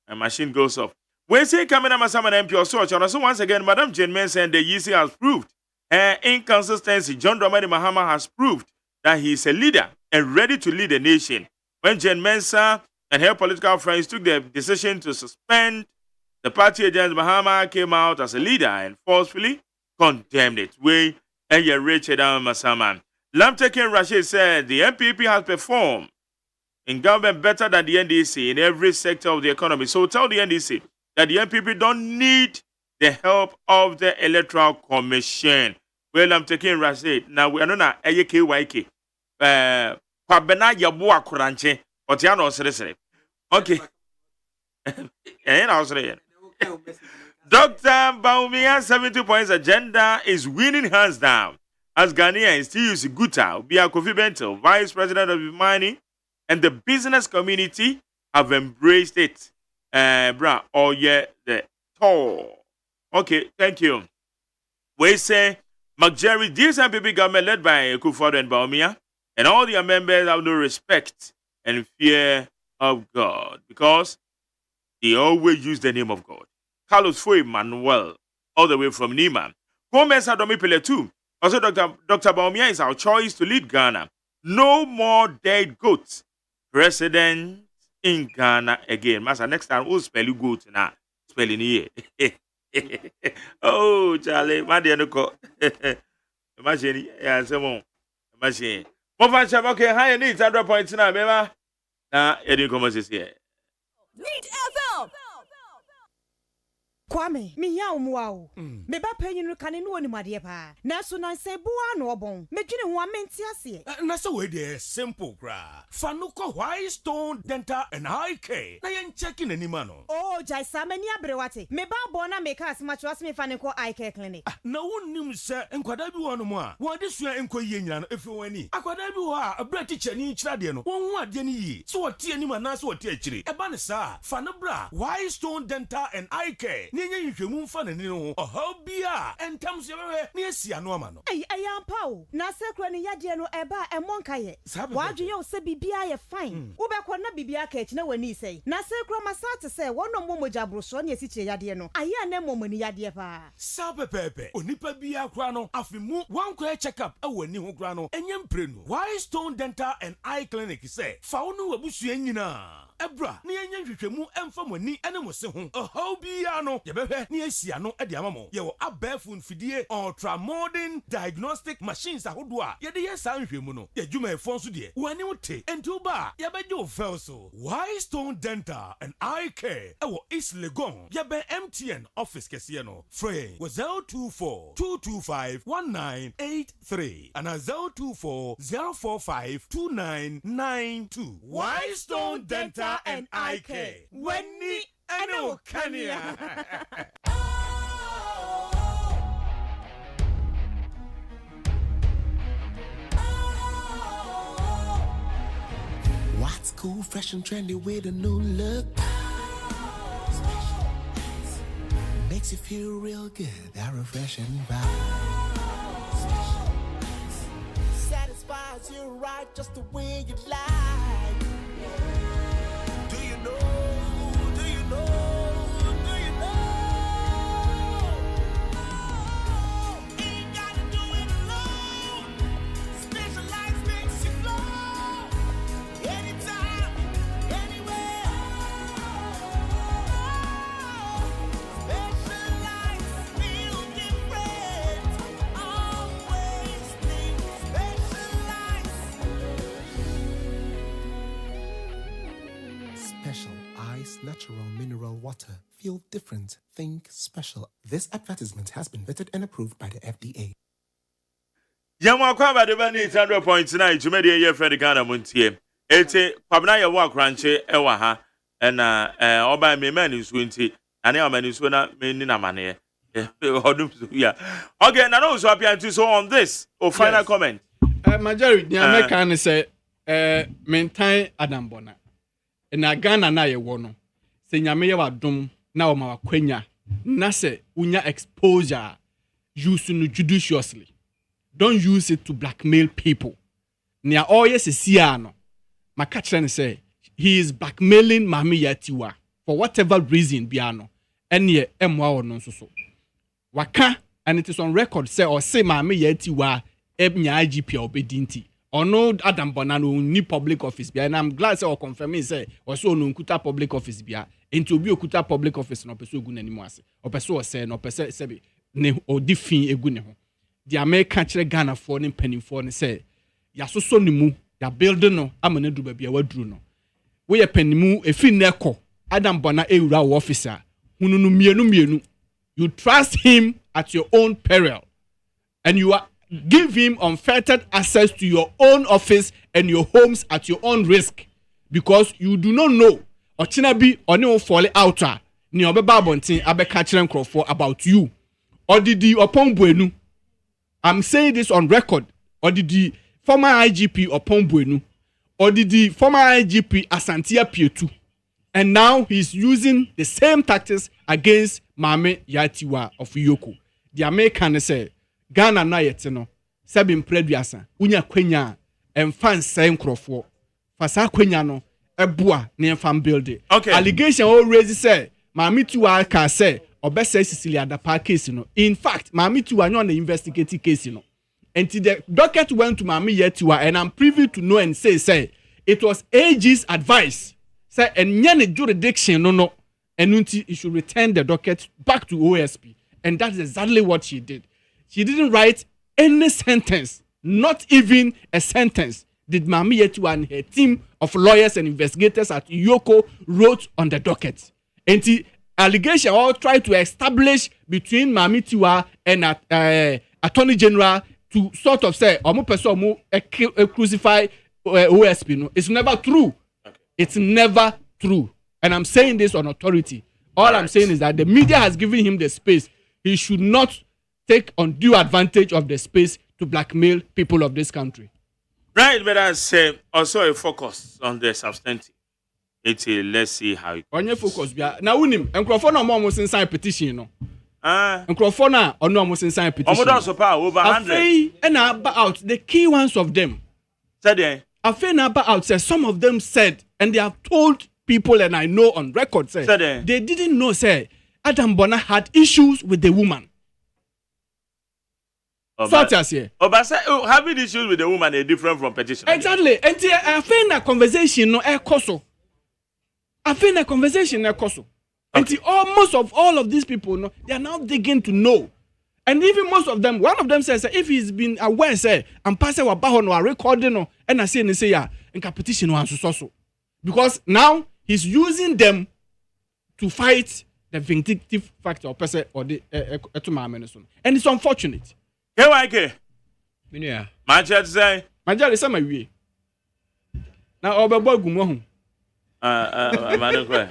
[SPEAKER 2] a machine goes off. When say coming up some MP or search, and also once again, Madam Jane Mensa and the EC has proved her inconsistency. John Dramani Mahama has proved that he is a leader and ready to lead the nation. When Jane Mensa and her political friends took the decision to suspend the party agents, Mahama came out as a leader and forcefully condemned it. We and your Richard Massaman. Lamtekin Rashid said the MPP has performed in government better than the NDC in every sector of the economy. So tell the NDC that the MPP don't need the help of the Electoral Commission. Well, I'm taking Rashid. Now, we are not a KYK. Pabena Yabua Kuranche, Otiano Sere. Okay. And I was saying, Dr. Baumia's 70 points agenda is winning hands down. As Ghanaians still use Guta, Bia Kofi Bento, Vice President of the Mining, and the business community have embraced it. The tall. Okay, thank you. We say McJerry, this MPP government led by Kufuor and Bawumia, and all their members have no respect and fear of God because they always use the name of God. Carlos Foy Manuel, all the way from Nima. Gomez Adomi Pele too. Also, Dr. Bawumia is our choice to lead Ghana. No more dead goats. President in Ghana again. Master, next time, who's spelling goat now? Spelling here. Oh, Charlie, my dear, no. Imagine, yeah, someone. Imagine. Mofan okay, higher needs 100 points now, remember? Now, you didn't come here.
[SPEAKER 4] Need FM. Kwame, me ya umwao. Me ba penyin no kane no animade pa. Na so nan se boa no obon. Me dwene ho amenti ase.
[SPEAKER 5] Na so we dey simple gra. Fa no ko White Stone Dental and Eye Care. Na yen checking anima no.
[SPEAKER 4] Oh, jai sa mani abrewate. Me ba bo na me ka asma chwas me fa ne ko Eye Care clinic.
[SPEAKER 5] Na wonnim se enkwada bi wo no mo a. Wo de sua enkoyie nyina no efi wani. Akwada bi wo a abra teacher ni kyira de no. Won hu ade ni yi. So wo tie anima na so wo tie akiri. E ba ne sa. Fa no bra White Stone Dental and Eye Care. Nye nhwemu mfa ne no ohaw bia entam so bewe ne asia no ama no
[SPEAKER 4] ayampa o na sekro ne yade no eba emonka ye wadwe ye o se bibia ye fine wo be ko na bibia ka echi na wani sei na sekro masate se wono momoja broso ne esiche yade no aye na momoni yade pa
[SPEAKER 5] sapepepe onipa bia kra no afemu wankwa check up awani ho kra no enyem prenu White Stone Dental and Eye Clinic say fa wo no wabusua nyina ebra ne yenye hwehwemu emfa mani ene mo se ho ohaw bia no ye behwe ne asia no e de amamo ye wo abafun fidie ultra modern diagnostic machines ahodo a ye de ye san hwehmu no ye dwuma efon so de wani wote enti ba ye beje o fel so White Stone Dental and Eye Care e wo East Legon ye be MTN office kese no free wo 024 225 1983 and 024 045 2992 White Stone Dental and Eye Care. Wenni eno kania.
[SPEAKER 6] What's cool, fresh and trendy with a new look? Makes you feel real good, that refreshing vibe. Satisfies you right just the way you like. Do you know? Do you know? Do you know? Ain't gotta do it alone. Specialized makes you flow. Anytime,
[SPEAKER 7] natural mineral water. Feel different. Think special. This advertisement has been vetted and approved by the FDA.
[SPEAKER 2] Yamwa kwa ba de ba ni 100.9 tumedi ye friend Ghana montie. Eti kwabna ye wa kranche ewa ha na oba me mani so nti ane amani so na me ni na mane. Odum so ya. Okay, na no so appear to so on this. Final comment.
[SPEAKER 3] Majority the American say maintain Adam Bona. Na Ghana na ye wo no. Se nyame ye wadom na o ma wakwanya. Na se unya exposure use no judiciously. Don't use it to blackmail people. Nia oye se siano. Makachren say he is blackmailing Mami Yatiwa for whatever reason biano. Enye emwa or non so. Waka and it is on record say or say Mami Yatiwa ebnya IGP obedinti. Or no Adam Bonano ni public office bia. And I'm glad say or confirming say or so no kuta public office bia. Into bi okuta public office no peso egu nanimo ase. O peso o say no peso sebe ne odi fin egu ne ho. The American chere Ghana for ni penny for ni say ya so ni mu ya building no amane du ba bia wadru no we ye penny mu efi neko Adam Bona ewura officer hununu mienu you trust him at your own peril and you are give him unfettered access to your own office and your homes at your own risk because you do not know ochina bi oni o fall out ni obeba abontin abeka chere nkrofo about you odidi opon buenu. I'm saying this on record. Or did the former IGP upon Buenu, or did the former IGP Asantia Pietu, and now he's using the same tactics against Mame Yatiwa of Yoko. The American say Ghana na yetino, Sabin Prebiasa, Unya Quenya, and fan same crofo. Fasa Quenya no, a boa near farm building. Okay. Allegation already say Mami Tua can say. Or best say Cecilia the park case, you know. In fact, Mami Tua on the investigative case, you know. And the docket went to Mami Yetua, and I'm privy to know and say it was AG's advice. Say and any jurisdiction, no, and until you should return the docket back to OSP. And that's exactly what she did. She didn't write any sentence, not even a sentence. Did Mami Yetua and her team of lawyers and investigators at Yoko wrote on the docket. And allegation all try to establish between Mami Tiwa and Attorney General to sort of say omo person omo crucify OSP no. It's never true. Okay. It's never true. And I'm saying this on authority. All I'm saying is that the media has given him the space. He should not take undue advantage of the space to blackmail people of this country.
[SPEAKER 2] Right, but I say also a focus on the substantive. Let's see how it
[SPEAKER 3] on your focus. Now, unim, and Crawford almost inside petition, no. And Crawford now, or no, almost inside petition.
[SPEAKER 2] Over 100.
[SPEAKER 3] And about the key ones of them.
[SPEAKER 2] Said
[SPEAKER 3] I feel about out says some of them said, and they have told people, and I know on record, say they didn't know, say Adam Bona had issues with the woman. Such as here.
[SPEAKER 2] But having issues with the woman is different from petition.
[SPEAKER 3] Exactly. And I feel that conversation, no, I feel a conversation okay. And almost of all of these people, no, they are now digging to know. And even most of them, one of them says, if he's been aware, say, I'm passing what Baho no recording no, and I say, and say, yeah, in competition no so. Because now he's using them to fight the vindictive factor or person or the and it's unfortunate.
[SPEAKER 2] Okay.
[SPEAKER 3] Yeah.
[SPEAKER 2] My judge say.
[SPEAKER 3] My judge say my way. Now Oba Gumo.
[SPEAKER 2] Okay.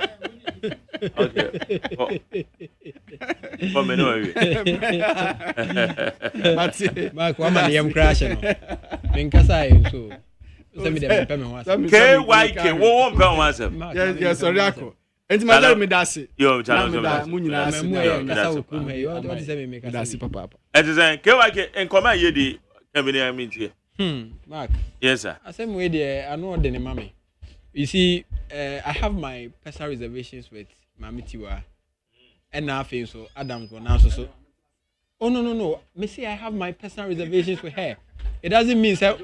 [SPEAKER 2] For me no.
[SPEAKER 8] But Mark, one man am crashing. Minkasa so. Send me the payment once.
[SPEAKER 2] KYK won't pay once.
[SPEAKER 3] Yes, sorry ako. Enti madam me dase.
[SPEAKER 2] Yo, challenge.
[SPEAKER 3] Munyina
[SPEAKER 2] that's papa. It is KYK en comment ye di Kevin I mean here.
[SPEAKER 8] Mark.
[SPEAKER 2] Yes sir.
[SPEAKER 8] I same way there I know the mommy. You see, I have my personal reservations with Mami Tiwa. And now I feel so Adam Bona so. Oh no. Me see I have my personal reservations with her. It doesn't mean so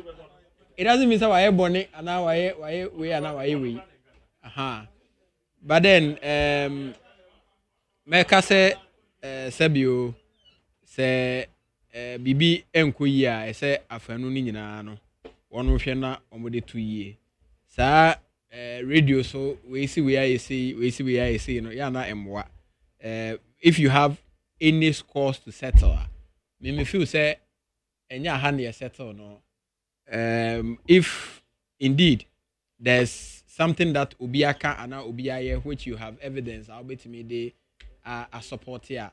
[SPEAKER 8] I bonnet and now we. Aha. But then Meka say Sebio say Bibi Enkuya say afanu ni nyina no. One hwe na omode 2 years. Sa radio so we see you know yeah na emwa if you have any scores to settle me feel say enya ha na settle no if indeed there's something that obiaka and obiaye which you have evidence I'll bet me they are support here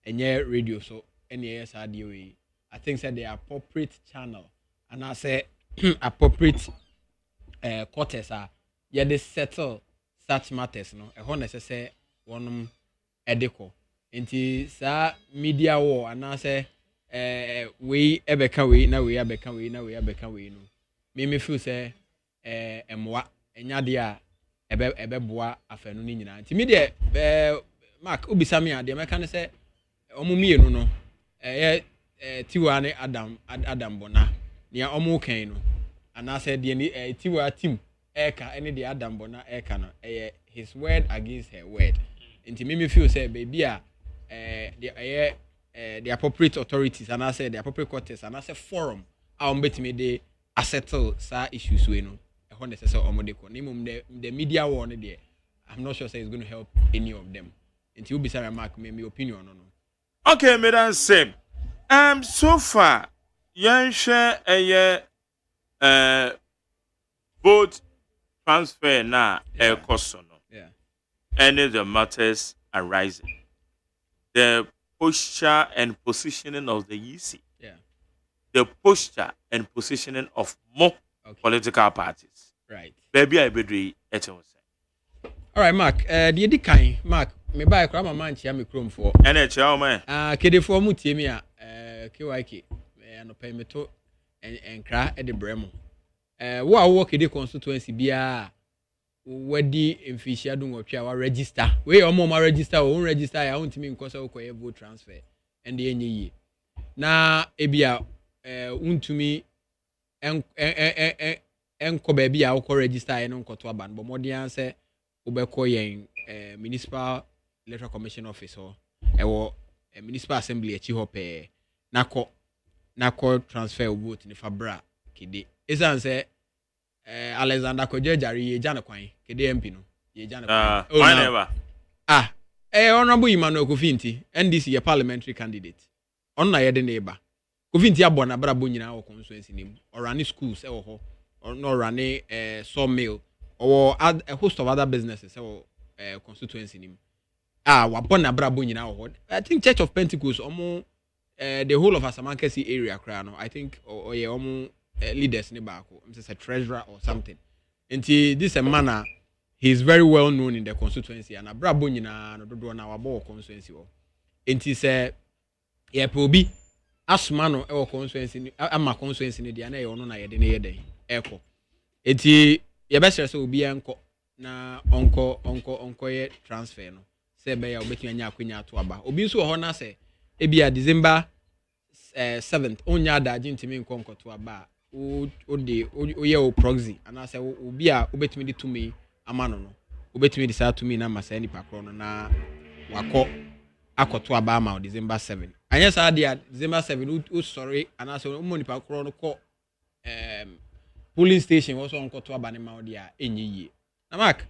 [SPEAKER 8] enye radio so NAS RDOE I think said the appropriate channel and I say appropriate quarters are yeah they settle such matters no e ho necessary one edeko nti sa media war and I say we ebeka we na we abeka we no me feel say emwa enya de a ebeboa afanu ni nyina nti me de Mark ubisami ade meka ne say omumienu no tiwa ne Adam Bona nia omu kan no ana say de ni tiwa team eka ene de Adam Bona eka no his word against her word nti me feel say baby a the appropriate authorities and I say the appropriate quarters and I say forum betimi de settle sa issues we no e ho necessary omodeko nimum the media war no there I'm not sure say it's going to help any of them until you be say mark me opinion no
[SPEAKER 2] okay madam same so far yan share both transfer na cost no
[SPEAKER 8] yeah
[SPEAKER 2] any of the matters arising the posture and positioning of the EC.
[SPEAKER 8] Yeah.
[SPEAKER 2] The posture and positioning of more political parties.
[SPEAKER 8] Right.
[SPEAKER 2] Baby, I be all
[SPEAKER 8] right, Mark. The edikan, Mark. Me buy a man chia me chrome for.
[SPEAKER 2] NHL man.
[SPEAKER 8] Kede for mu tie me a KYK. No pay me to and cry at the Bremo. What work the constituency bia. Wedi mfishia do nwotwa wa register we omo ma register o register ya won timi nkoso koye vote transfer and enye yi na ebia untumi enko ba bia wo register no nkoto aban bo modern say obekọ yen municipal electoral commission office ho ewo municipal assembly achi ho pe nako transfer vote ni fabra kede ezan say Alexander Kojejari ye jana kwan kede MP no ye jana kwan
[SPEAKER 2] whenever
[SPEAKER 8] honorable Emmanuel Kofinti NDC ye parliamentary candidate on na ye de neighbor Kofinti abona brabo nyina wo constituency nim orane schools wo ho or run sawmill or a host of other businesses or constituency nim wabona brabo nyina wo ho I think Church of Pentecost omo the whole of Asamankasi area kra no I think or ye omo leaders ni baako I'm just a treasurer or something nti this a man he's very well known in the constituency and abrabo nyina no dodo na wabo constituency o nti say ye probi asuma no e constituency ama constituency ni dia na ye ono na ye de ne ye den eko nti ye be sere obi enko na onko ye transfer no say be ya obetumi anya akwanya ato aba obi nso ho na say e bia December 7th onya adaje ntimi nkonko to aba o proxy and I say obi a obetumi di to me amano no obetumi di sa to me na masa ni pakro no na wako akoto aba ama December 7 anya sa dia December 7 o sorry and I say o moni pakro no ko polling station was on koto aba ni ma dia enyiye na mark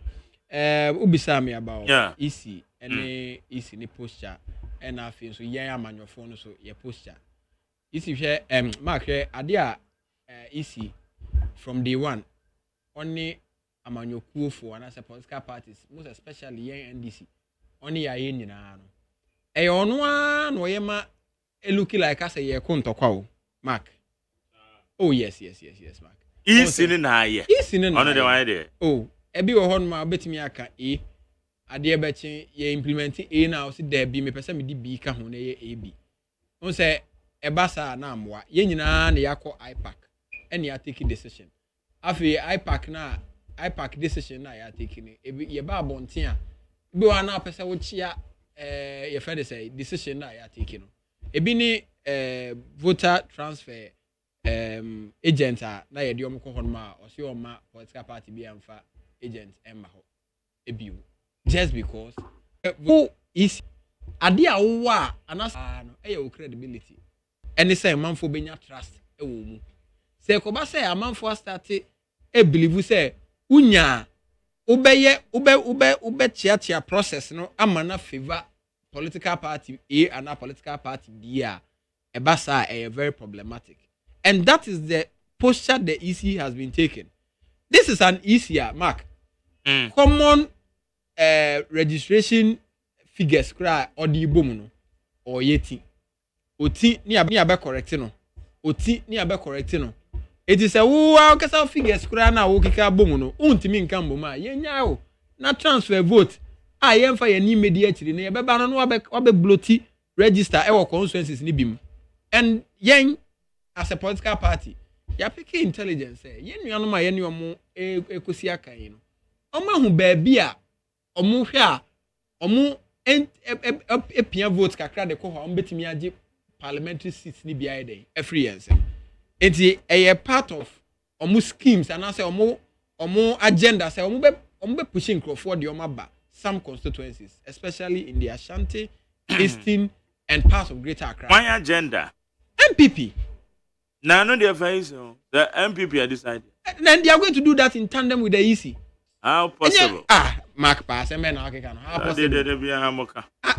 [SPEAKER 8] ubisa me about EC any EC ni posture and I feel so yeah amanyofo no so ye posture EC hwe mark ade a EC from day one only amanyokuo for and as a political parties most especially young NDC only ya yen nyina no e ono a no yema e look like as ye kontokwa o mark oh yes mark
[SPEAKER 2] EC ni na ye
[SPEAKER 8] EC ni na
[SPEAKER 2] ono de wan de
[SPEAKER 8] oh e bi wo ho no ma betimi aka ade bechi ye implement na o si da bi me pese me di bi ka ho na ye AB on say e basa na amwa ye nyina na yakọ IPAC and you are taking decision. After IPAC decision na you are taking it. You ba bontia. Be wana pesa wochia your friend say decision na you are taking. Ebi ni voter transfer agent na ye di omo ko honma o si o ma political party bi amfa agent emma ho. Ebi just because who is ade a wo a anas no e your credibility. Any say manfo benya trust e wo mu. Se ko ba say amanfo start e believe say unya ube chia process no amana favor political party A and a political party B ebasa very problematic. And that is the posture the EC has been taken. This is an easier mark. Common registration figures cry or the boom or yeti. Oti ni abe correct no. Oti ni abe correct no. It is a wow kasa figures cry na wo kika boom no. Untimi nka mboma yenya o. Na transfer vote. Yemfa ye ni mediately na ye beba no wabe blotti register e wo constituencies ni bim. And yen as a political party, ya pick intelligence yen nuanu ma yen omo ekosi akan yi no. Omo hu ba bia omo hwe a omo epia vote kakra de ko ho omo betimi age parliamentary seats ni bia dey every year. Enti a part of omo schemes and say omo agenda say omo be pushing for the omo ba some constituencies, especially in the Ashanti, Eastern and parts of Greater Accra.
[SPEAKER 2] My agenda.
[SPEAKER 8] MPP.
[SPEAKER 2] Now, no, the MPP are decided.
[SPEAKER 8] Then they are going to do that in tandem with the EC.
[SPEAKER 2] How possible?
[SPEAKER 8] Mark pass. How possible?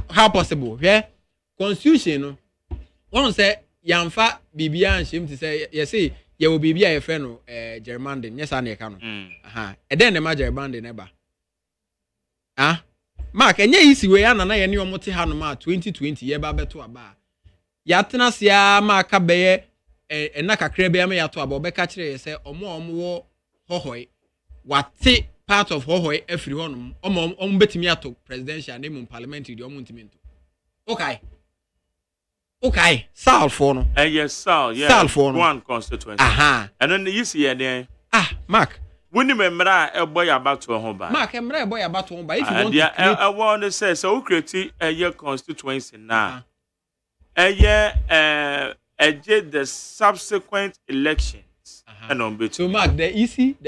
[SPEAKER 8] How possible? Yeah. Constitution. One say Yamfa Bibia and Shim to say, yes, see, you will be a friend of Germandin. Yes, I can. And then the major band never. Mark, and easy way, and I knew what Hanoma 2020 year to a bar. Yatna sia Mark Abe. Naka krebe ame ya to abobe ka kire say omo hohoi wate part of hohoi every one omo betimi ato presidential name parliamentary de omo ntimento okay sal for no
[SPEAKER 2] yes sal yeah
[SPEAKER 8] sal for no
[SPEAKER 2] one constituency and then you see there
[SPEAKER 8] Mark
[SPEAKER 2] woni memra e boy about to ho ba
[SPEAKER 8] Mark emra e boy about to ho ba if you want to
[SPEAKER 2] I want to say so create a year constituency now the subsequent elections.
[SPEAKER 8] So Mark, the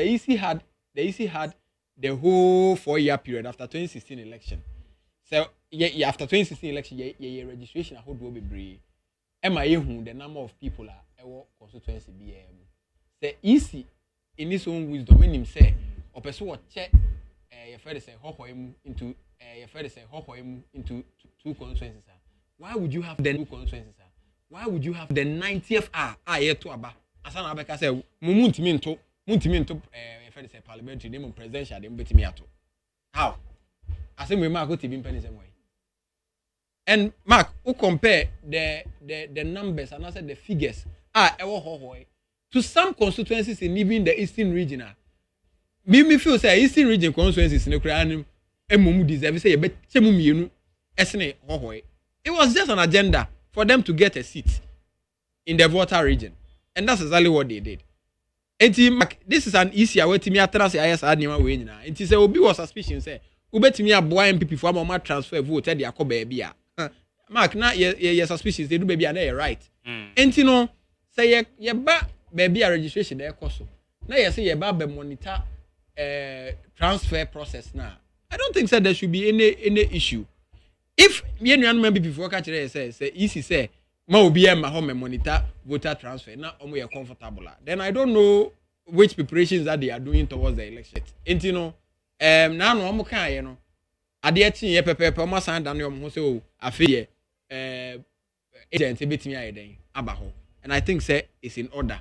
[SPEAKER 8] EC had the whole 4-year period after 2016 election. So yeah after 2016 election, yeah registration how do we be the number of people are constituency be the EC in his own wisdom when him say or person what check your father say into into two constituencies. Why would you have the two constituencies? Why would you have the 90th year to aba? Asana abeka say muntimi nto say parliamentary name presidential dem betimi ato. How? Asem we mark go to be penny same way. And Mark, who compare the numbers and also the figures to some constituencies in even the eastern region. Me feel say eastern region constituencies no kra emu deserve say be chemu mienu esene hohoi. It was just an agenda for them to get a seat in the voter region. And that's exactly what they did. And this is an easier way to me at IS and he said, Obi was suspicion say, Ubetimi a boy MPP for a transfer vote at the Akobe. Mark, now you're suspicious, they do baby and right. And you know, say ye ba baby registration there coso. Now you say ye ba monitor transfer process now. I don't think that there should be any issue. If me and member before catch say easy say ma obi e ma home monitor voter transfer na omo ye comfortable then I don't know which preparations that they are doing towards the election. And you know na no omo kan ye no ade achi ye pepepe omo san dan omo say o afi agent betimi aye den aba ho and I think say it's in order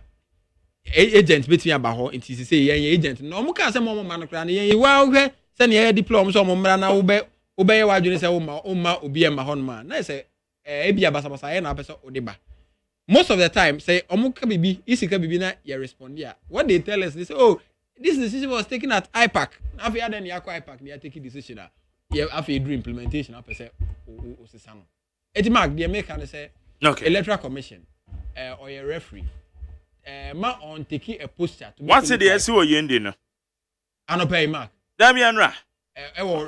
[SPEAKER 8] agent betimi aba ho nti say ye agent no omo kan say mo ma no kra na ye wa hwe say na ye diploma so omo mra na obey wadwene say oma obi ema hon ma na say ebia basabasa na pesa odeba most of the time say omuka bibi isika bibi na you respond here what they tell us they say oh this decision was taken at IPAC after then yakwa IPAC they take decision after do implementation after say osesa no etimark they make and say okay Electoral Commission or a referee ma on taking a posture to
[SPEAKER 2] what's the SO yende no
[SPEAKER 8] anopa mark
[SPEAKER 2] Damianra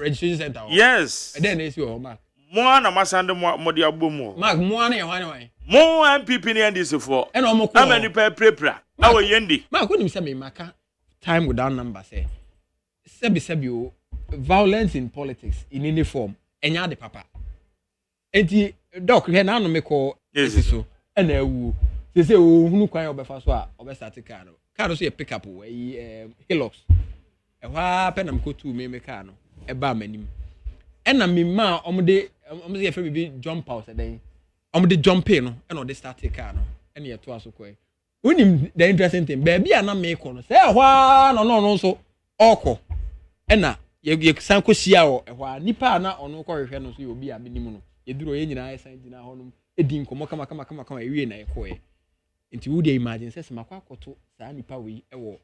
[SPEAKER 8] registration center.
[SPEAKER 2] Yes.
[SPEAKER 8] And then they see Mark.
[SPEAKER 2] More na masande mo dia bomo.
[SPEAKER 8] Mark more na why.
[SPEAKER 2] More MPP ni this for.
[SPEAKER 8] And omo ko.
[SPEAKER 2] Amani prepare. Awo yendi.
[SPEAKER 8] Mark when him say me maka time without number say. Sebi violence in politics in any form. Enya de papa. Enti doc he na no me call so. And ewu. Say hunu kwan obefa so a obestart car no. Car so e pick up we Hilux. ɛhɔ apɛ na mekɔtu me kaa no ɛbaa m'anim ɛna mema ɔmde yɛfrɛ bibi jump house ɛdɛn ɔmde jumpe no ɛna ɔde start kaa no ɛna yɛto aso kɔɛ wonim the interesting thing baabi a na mekɔ no sɛ ɛhɔ a na ɔno nso ɔkɔ ɛna yɛsan kɔhyia wɔ ɛhɔ a nipa a na ɔno kɔhwehwɛ no so yɛ obi a menim no yɛduru yɛ nyinaa yɛsan gyina hɔ nom ɛdi nkɔmmɔ kama ɛwie na yɛkɔɛ nti wo de imagine sɛ sɛ makɔ akɔto saa nipa wei ɛwɔ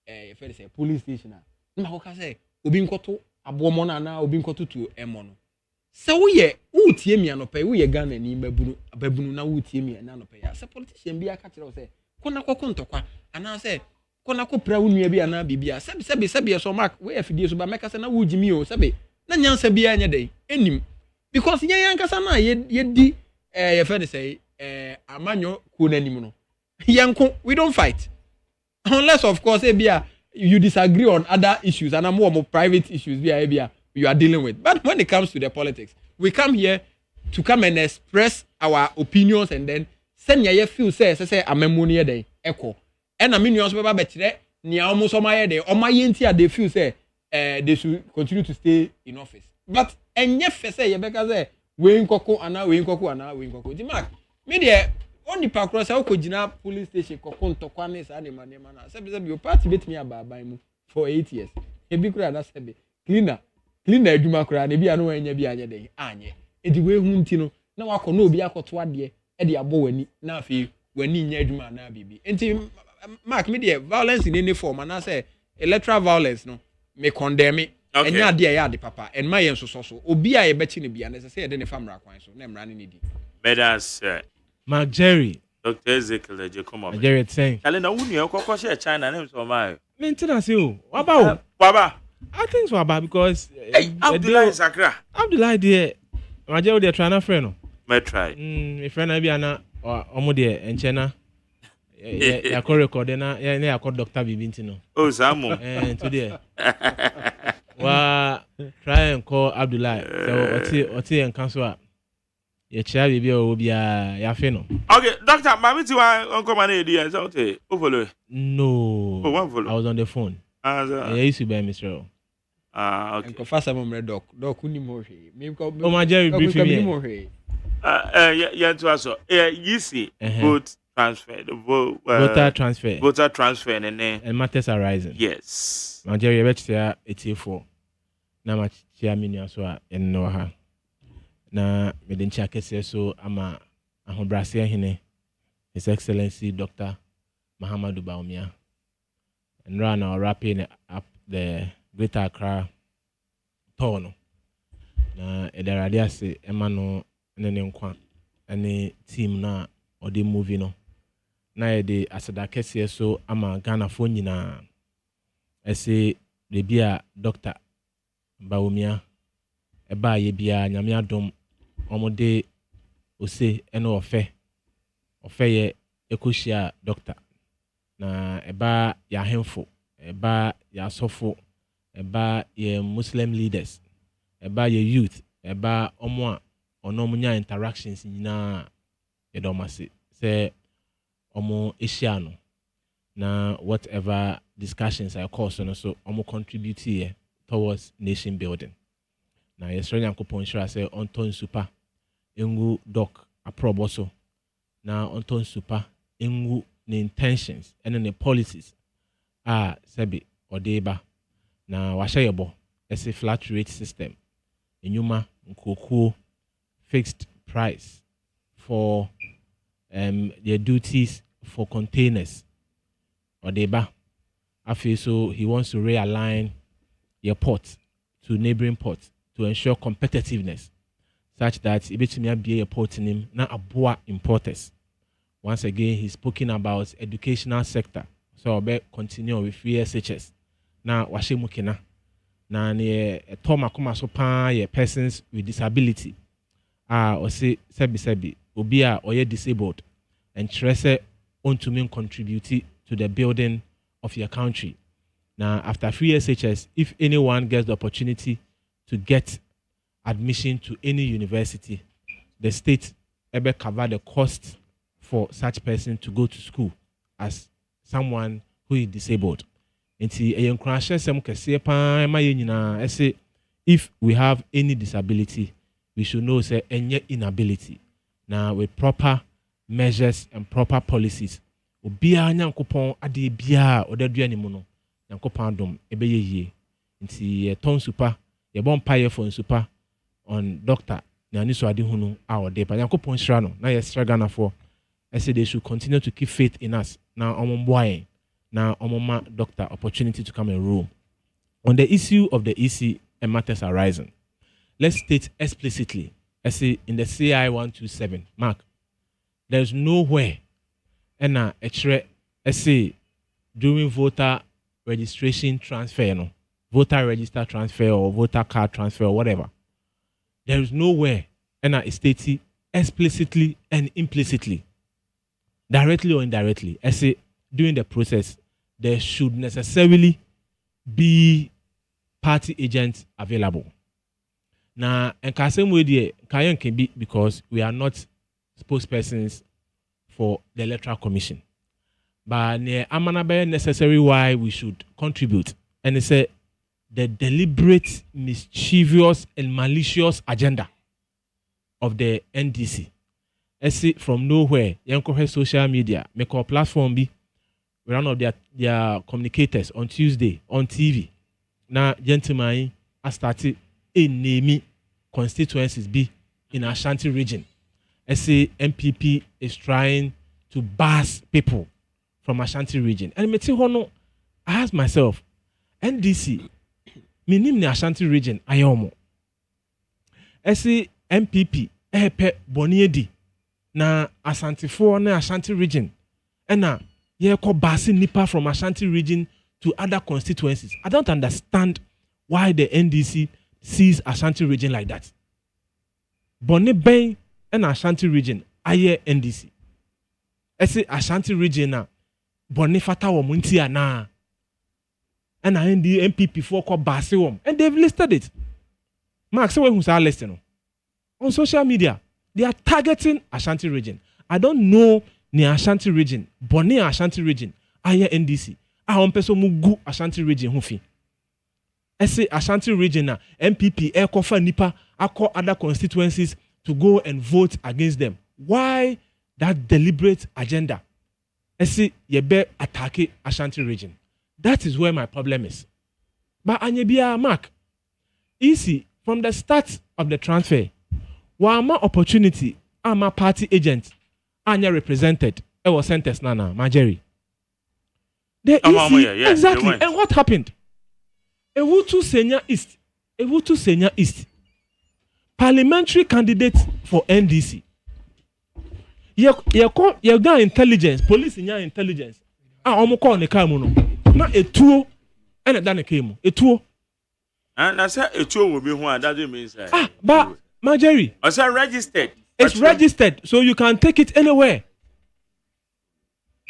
[SPEAKER 8] yɛfrɛ sɛ police station a na makɔka sɛ obi nkɔto aboɔmɔ no anaa obi nkɔto to ɛmɔ no sɛ wotie mi anɔpɛ woyɛ Ghana ni babunu na wotie mi anɔpɛ ya sɛ politician bi aka kyerɛ wo sɛ kɔna kɔkɔ ntɔkwa anaa sɛ kɔna kɔpra wo nua bi anaa biribi a sɛbi so mark we afidie so ba mɛka sɛ na wogyimi o sɛbi na nyansa bi anyɛ dɛn ɛnim because yɛn ankasa na yɛdi yɛfɛ ne sɛ amanyo ko n'anim no yɛnko we don't fight unless of course you disagree on other issues and more private issues you are dealing with, but when it comes to the politics we come here to come and express our opinions and then send ya feel say amemoni dey echo and I mean you also betre nia almost on my day on my yentia they feel say they should continue to stay in office but enye fe say yebeka say we nkoko ana di mark me there only pakro say okogina police station kokko ntokwa ne sa ne manema na say your party bet me ababan mu for 8 years e bi kura na say cleaner adwuma kura na bi anu anya bi anya den anye edi we hu nti no na wakọ na obi akoto ade e de abọ wani na afi wani nya adwuma na bibi nti mark me there violence in any form and I say electoral violence no me condemn it enya ade ya ade papa en ma yen so obi a ye bechi ne bia na say ye de ne famra kwan so na mra ne di
[SPEAKER 2] Medas
[SPEAKER 3] Mark Jerry
[SPEAKER 2] Dr. Ezekiel Ejekoma
[SPEAKER 3] Jerry saying
[SPEAKER 2] Kale na wunu ekokọ share China na so ma
[SPEAKER 3] maintenance you waba I think so about because
[SPEAKER 2] Abdullah Sakra
[SPEAKER 3] Abdullah there my Jerry they trying na friend no
[SPEAKER 2] me try
[SPEAKER 3] me friend na bia na omo there enchena ya ko record na ya ko Dr. Bibinti no
[SPEAKER 2] oh Samu
[SPEAKER 3] today wa try and call Abdullah so oti en cancel a ye chia bibi o bia ya fe no
[SPEAKER 2] okay doctor mami ti wa onko ma na edi e so okay o follow
[SPEAKER 3] no
[SPEAKER 2] oh one follow
[SPEAKER 3] I was on the phone
[SPEAKER 2] yeah
[SPEAKER 3] used to be Mr.
[SPEAKER 2] Okay
[SPEAKER 8] enko fasa mo mre doc uni mo hwe me ko
[SPEAKER 3] o ma Jerry brief me
[SPEAKER 2] yeah to us you see vote transfer the voter transfer and
[SPEAKER 3] matters arising
[SPEAKER 2] yes
[SPEAKER 3] ma Jerry bet say 84 na ma chia minu so a enno ha na me den chia kese so ama ahobrase ahene His Excellency Dr. Mahamudu Bawumia and run our wrapping up the Greater Accra tono na ederade ase emano nene nkwa ane team na odi movie no na yede asada kese so ama Ghana fo nyina ese rebia Dr. Bawumia eba ye bia nyame adom omode ose ene ofe ye ekohia doctor na eba ya hemfo eba ya sofo eba ye Muslim leaders eba ye youth eba omo a onomunya interactions nyina edomase se omo ehia na whatever discussions I cause so omo contribute here towards nation building na yesro nyankopon sure say onton super engu doc aproboso na onton super engu ne intentions and ne policies sebi odeba na wahye yebo ese flat rate system enyuma nkokuo fixed price for their duties for containers odeba afi so he wants to realign your port to neighboring ports to ensure competitiveness such that ibetumi be a port in him na aboa importers. Once again, he's speaking about educational sector. So I'll continue with VSHS. Now, washemukina. Na ne toma kuma so pa ye persons with disability. Or say sebi obia or ye disabled and trese onto me contribute to the building of your country. Now, after VSHS, if anyone gets the opportunity to get admission to any university, the state ever cover the cost for such person to go to school as someone who is disabled.
[SPEAKER 9] Nti e encourage sem kese pa ma ye nyina say if we have any disability, we should know say any inability. Now with proper measures and proper policies, obia nyankopon ade bia odadua ni mu no, nyankopon dom ebeye yie. Nti ton super, ye bon paye for super on doctor na ani so ade hunu a ode pa nyankopon hira no na ye struggle for. I say they should continue to keep faith in us. Now omomboy na omoma doctor opportunity to come in room. On the issue of the EC and matters arising, let's state explicitly, I say in the CI 127, Mark, there's nowhere and a say during voter registration transfer, no, voter register transfer or voter card transfer or whatever. There is nowhere and a state explicitly and implicitly, directly or indirectly, I say during the process, there should necessarily be party agents available. Now, and same way there, can be because we are not spokespersons for the Electoral Commission. But amanabe necessary why we should contribute. And they say the deliberate, mischievous, and malicious agenda of the NDC. I see from nowhere, young social media, make a platform be one of their communicators on Tuesday on TV. Now, gentlemen, I started in naming constituencies be in Ashanti region. I say MPP is trying to bars people from Ashanti region. And I ask myself, NDC, minim the Ashanti region, ayomo. I say MPP, epe boniedi na Ashanti 4 na Ashanti region. And now, ye ko basi nipa from Ashanti region to other constituencies. I don't understand why the NDC sees Ashanti region like that. Bonne Ben and Ashanti region, aye NDC. I say Ashanti region na bonne fata wo MONTIE na. And I the MPP for ko basi wom. And they've listed it. Mark, so who's our listening on social media? They are targeting Ashanti region. I don't know ni Ashanti region, bonne Ashanti region, aye NDC. A person mugu Ashanti region hufi. I say Ashanti region na MPP kofa nipa akọ other constituencies to go and vote against them. Why that deliberate agenda? I say ye be attack Ashanti region. That is where my problem is. But anyebia Mark, easy from the start of the transfer. Wama opportunity ama party agent anya represented. It was sentence nana Marjorie. Exactly. And what happened? Ewutu Senya East. Parliamentary candidate for NDC. You got intelligence, police in your intelligence. Omoko ne kamu no. Na etuo ene da ne kamu. Etuo.
[SPEAKER 2] And I said etuo will be one. That means
[SPEAKER 9] but Marjorie.
[SPEAKER 2] I said registered.
[SPEAKER 9] It's registered, so you can take it anywhere.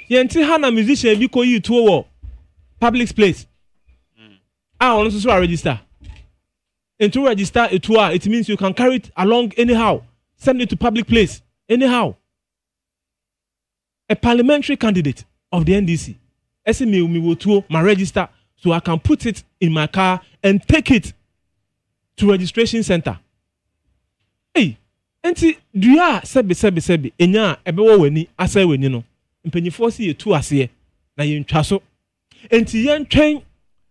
[SPEAKER 9] Yenti hana musician bi ko yi to wo public place. On so register. And to register it means you can carry it along anyhow. Send it to public place anyhow. A parliamentary candidate of the NDC. Me will to my register so I can put it in my car and take it to registration center. Hey, enti dua sebi enya ebewo weni asa weni no. Mpanyifo si etu ase na yentwa so. Enti yentwen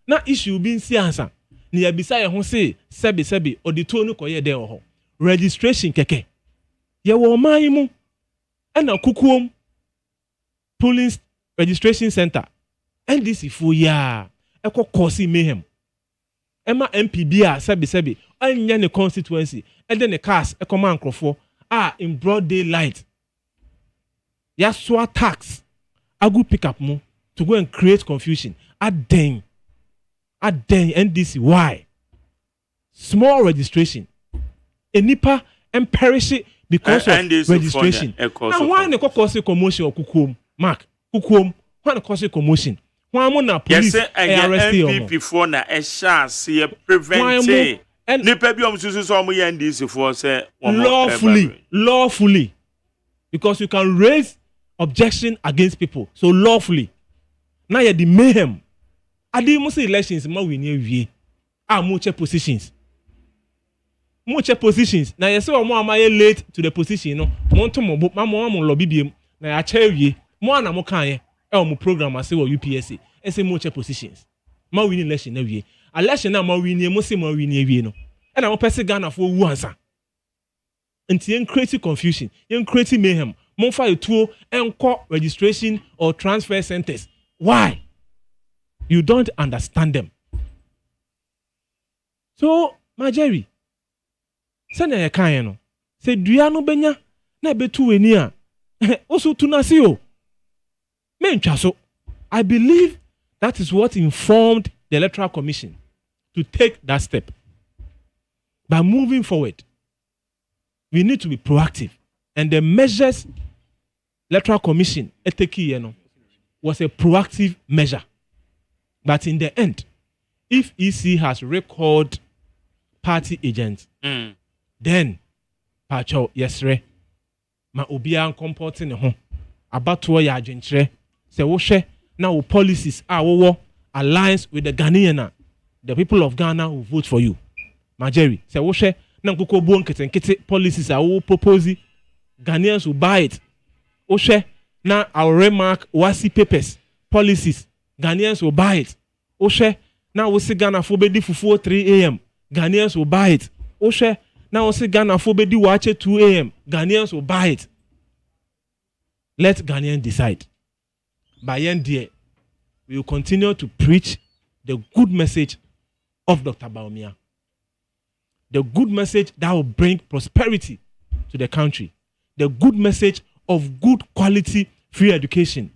[SPEAKER 9] na issue bi nsi ansa. Ni yabisa ye ho se sebi odito no koye de ho. Registration keke. Ye wo man mu na kukuom polling registration center. NDC fo ya ekọ cause mayhem. Ema MPB a sebi anya ne constituency and then the cars a command crofo in broad daylight. Ya swa tax agu pick up mo to go and create confusion. Adeng NDC why? Small registration. Enipa and perish because of registration. Now why ne cause commotion or kukum? Mark, kukum, why ne cause commotion? Why mo na police arrest you?
[SPEAKER 2] Before na a chance prevent and NDC for say
[SPEAKER 9] lawfully because you can raise objection against people so lawfully now you the mayhem ade mo say elections ma we ni awie mo check positions na yesi o mo amaye late to the position no mo nto mo mo lobby biem na ya cha awie mo ana mo kan ye mo program ase wo UPSA ese mo check positions ma we ni election na awie election na ma we ni mo say ma we ni awie no e na mo pese Ghana for wu ansa nti yen create confusion yen create mayhem mo fa etuo enko registration or transfer centers. Why? You don't understand them. So my Jerry say na ye kan no say dua no benya na betu weni a oso tunasi o me ntwa so. I believe that is what informed the Electoral Commission to take that step. By moving forward, we need to be proactive, and the measures Electoral Commission eteki was a proactive measure. But in the end, if EC has recalled party agents, then pacho yesre ma obia comporting ho abato ya adwenkyere se wo hwe na wo policies wo alliance with the Ghanaian, the people of Ghana will vote for you. Majeri se wo hwe na nkoko buo nketenkete policies wo propose, Ghanaians will buy it. Wo hwe na our remark wasi papers policies, Ghanaians will buy it. Wo hwe na wo se Ghana fo bedi fufuo 3 am, Ghanaians will buy it. Wo hwe na wo se Ghana fo bedi wache 2 am, Ghanaians will buy it. Let Ghanaians decide. By end day, we will continue to preach the good message of Dr. Bawumia. The good message that will bring prosperity to the country. The good message of good quality free education.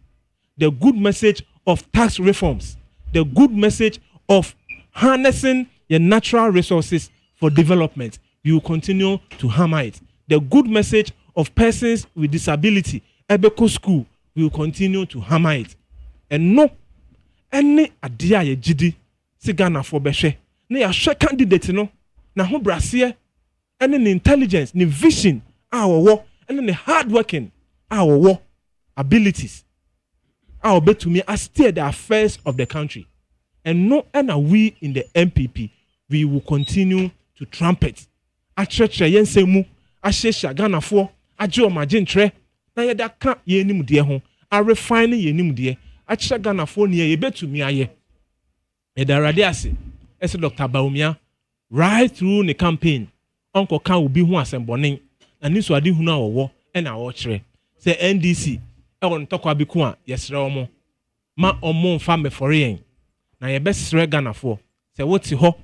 [SPEAKER 9] The good message of tax reforms. The good message of harnessing the natural resources for development. We will continue to hammer it. The good message of persons with disability, Ebeko School, we will continue to hammer it. And no, any idea ye jidi, si Ghana for beshe, ne ya share candidate no, na ho brasier, any ni intelligence, ni vision, our work, and the hard working, our work, abilities, our bet to me, as steer the affairs of the country. And no, and we in the MPP, we will continue to trumpet. A church yen semu, a shesha Ghana for, a jo majin tre, na yeda ka ye nim de ho, a refine ye nim de, a chesha Ghana for near ye bet to me aye. Eda radiasi, as Dr. Bawumia, right through the campaign, Uncle Kan will be who assemboning, and this wadi huna wo, and our watcher. Say NDC, I want to talk about Bikua, yes, Romo. Ma omo fame for yen. Na ye best Ghana for. Say what's ho?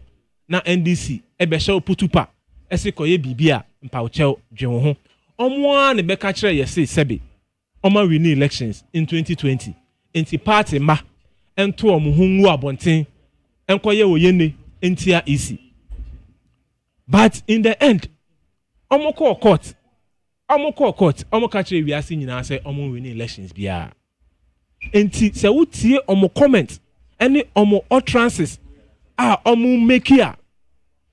[SPEAKER 9] Na NDC, ebe show putupa. Ese koye bibia, mpaucheo, jemo. Omwa ne beka chere yesi sebe. Oma win elections in 2020. Inti party ma. Ento omuhungu abontin. Enkoye oyene, entia easy. But in the end, omo call court. Omo kachere we asi nyina say omo win elections bia. Enti se wutie omo comment any omo utterances omo make here.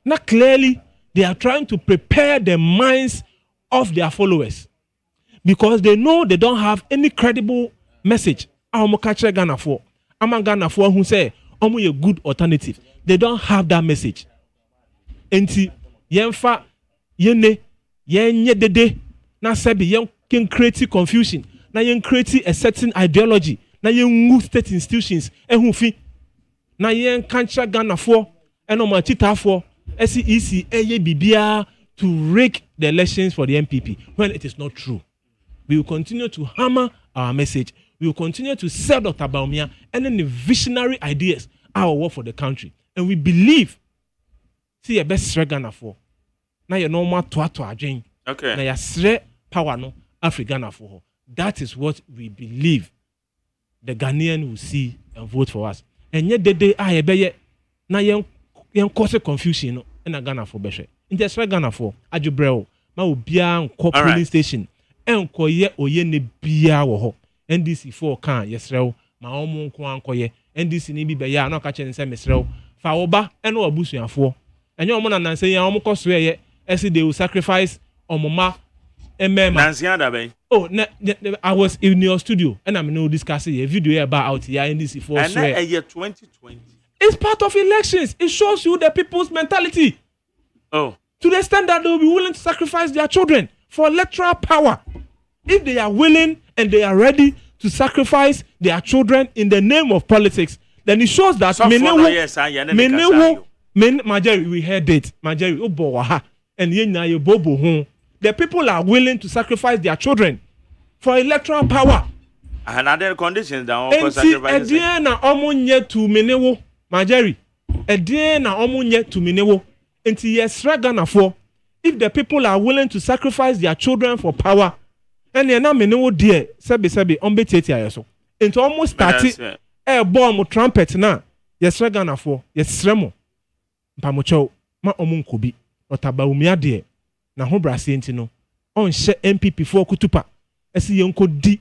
[SPEAKER 9] Now clearly they are trying to prepare the minds of their followers because they know they don't have any credible message. Omo kachere Ghana for. Ama Ghana for who say omo a good alternative. They don't have that message. Enti yenfa yene yenye dede na sebi yen can create confusion na yen create a certain ideology na yen ngu state institutions ehunfi na yen kancha Ghana for eno ma chita for SEC eye bibia to rig the elections for the MPP when it is not true. We will continue to hammer our message. We will continue to sell Dr. Bawumia and then the visionary ideas our work for the country. And we believe see a best Ghana for na ye normal to adwen.
[SPEAKER 2] Okay.
[SPEAKER 9] Na ya sre power no African for. That is what we believe the Ghanaian will see and vote for us. And yet the day I be na yen cause confusion no na Ghana for beshe. In just Ghana for adjubrel ma obia nko polling station enko ye oye ne bia wo ho. NDC for kan yesrew ma omo nko ankoye. NDC ni bi be ya na ka che nse mesrew fa oba eno abusuafo. Enye omo na nanse ya omo koso ye esi they will sacrifice omoma emema
[SPEAKER 2] nanse ada ben
[SPEAKER 9] Oh, I was in your studio and I'm now discussing a video about out here in this for
[SPEAKER 2] and now year 2020.
[SPEAKER 9] It's part of elections. It shows you the people's mentality.
[SPEAKER 2] Oh.
[SPEAKER 9] To the extent that they will be willing to sacrifice their children for electoral power. If they are willing and they are ready to sacrifice their children in the name of politics, then it shows that Majeri, we heard it. Majeri, and the people are willing to sacrifice their children for electoral power.
[SPEAKER 2] And other conditions that
[SPEAKER 9] all sacrifice. Na omunye to menewo Majeri. Na omunye to menewo. Enti yesra Ghana for if the people are willing to sacrifice their children for power, and na menewo dear sebi ombeteti ayeso. Enti almost started bomb trumpet na yesra Ghana for yesremo. Mpamocho ma omunkobi otaba umia dear. Na ho brase enti no on she MPP for kutupa esi yenko di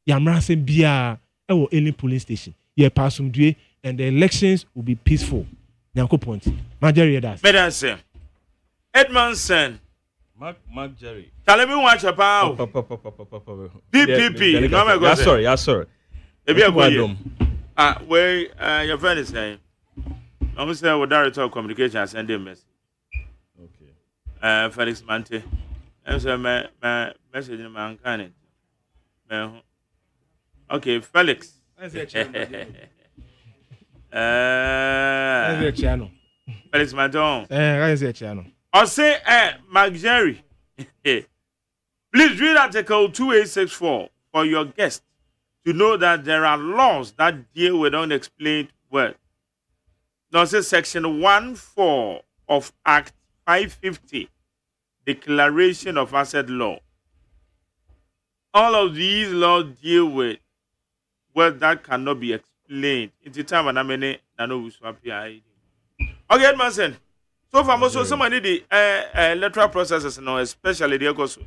[SPEAKER 9] yamrase bia ewo any polling station ye passum due and the elections will be peaceful. Nyanko point Majeri das
[SPEAKER 2] Medanse Edmondson
[SPEAKER 10] Mark Jerry
[SPEAKER 2] tell me watch a pow PPP no me go
[SPEAKER 10] sorry
[SPEAKER 2] ebi ago where your friend is saying I'm saying with Director Communication send a message. Felix Montie. And so my message in my uncanny. Okay, Felix. Felix Maton. I'll say, Mark Jerry. Please read Article 2864 for your guest to know that there are laws that deal with unexplained words. Now, say Section 1(4) of Act 550, Declaration of Asset Law. All of these laws deal with words that cannot be explained. It's the time and I mean, I know we swap here. Okay, Edmondson. So far, most somebody the electoral processes, no, especially the ECOS.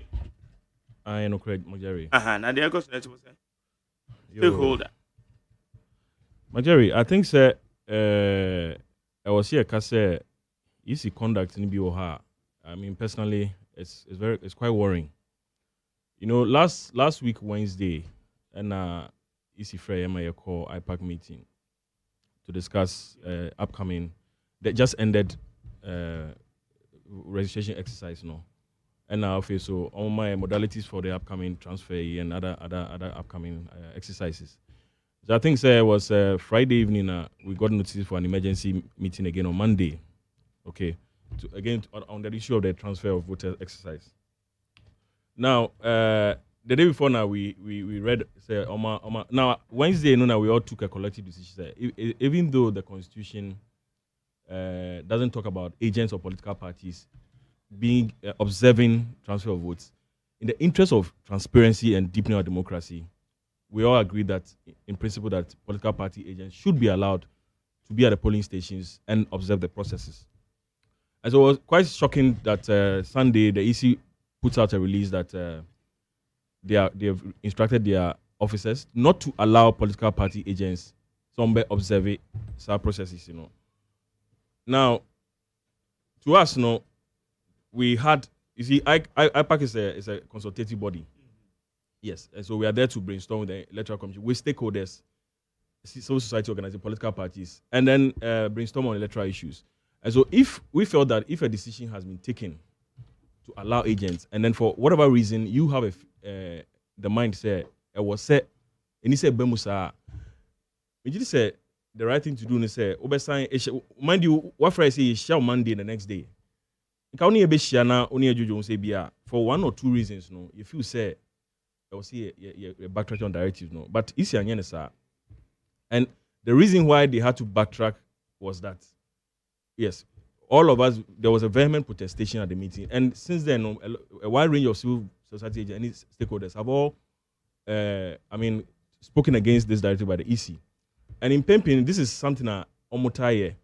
[SPEAKER 10] I know, Craig Majeri.
[SPEAKER 2] Now the ECOS stakeholder.
[SPEAKER 10] Majeri, I think, sir, I was here because easy conduct in BOHA. I mean, personally, it's quite worrying. You know, last week Wednesday, and easy Frey MIA call IPAC meeting to discuss upcoming that just ended registration exercise, no, and now so all my modalities for the upcoming transfer and other upcoming exercises. So I think it was Friday evening. We got notice for an emergency meeting again on Monday. Okay, on the issue of the transfer of voter exercise. Now, the day before now, we read say now Wednesday, now we all took a collective decision. Even though the Constitution doesn't talk about agents or political parties being observing transfer of votes, in the interest of transparency and deepening our democracy, we all agree that, in principle, that political party agents should be allowed to be at the polling stations and observe the processes. And so it was quite shocking that Sunday the EC puts out a release that they have instructed their officers not to allow political party agents to observe some processes. You know. Now, to us, you know, we had, you see, IPAC is a consultative body. Yes, and so we are there to brainstorm with the Electoral Commission, with stakeholders, civil society organizing, political parties, and then brainstorm on electoral issues. And so if we felt that if a decision has been taken to allow agents, and then for whatever reason you have the mindset, it was said, and he said, Bemusa, we just said the right thing to do is say, mind you, what Friday say is shall Monday the next day. For one or two reasons, no, if you say, I will see a backtrack on directives, no, but it's sir. And the reason why they had to backtrack was that, yes, all of us, there was a vehement protestation at the meeting. And since then, a wide range of civil society agents and stakeholders have all, spoken against this directive by the EC. And in Pempin, this is something that Omotaye,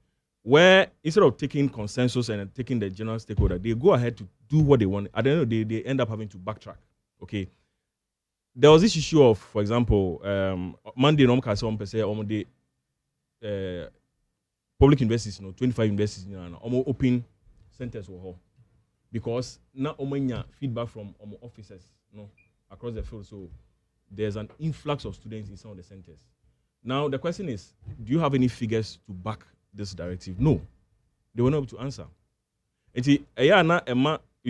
[SPEAKER 10] where instead of taking consensus and taking the general stakeholder, they go ahead to do what they want. At the end of the day, they end up having to backtrack. Okay. There was this issue of, for example, Monday, public universities, 25 universities, open centers because now feedback from officers, across the field. So there's an influx of students in some of the centers. Now the question is, do you have any figures to back this directive? No, they were not able to answer. And you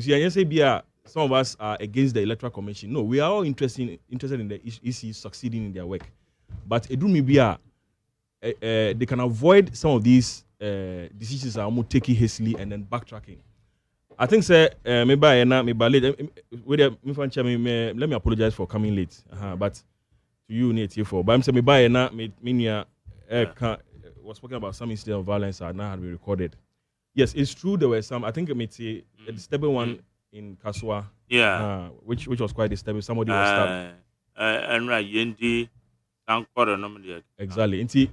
[SPEAKER 10] see, I say some of us are against the Electoral Commission. No, we are all interested in the EC succeeding in their work. But it may be they can avoid some of these decisions are almost taking hastily and then backtracking. I think say maybe late. Let me apologize for coming late. But to you, need for. But I'm saying maybe was speaking about some incident of violence that now had been recorded. Yes, it's true. There were some. I think a disturbing one in Kaswa.
[SPEAKER 2] Yeah.
[SPEAKER 10] Which was quite disturbing. Somebody was stabbed.
[SPEAKER 2] And right, Yendi,
[SPEAKER 10] exactly. Inti,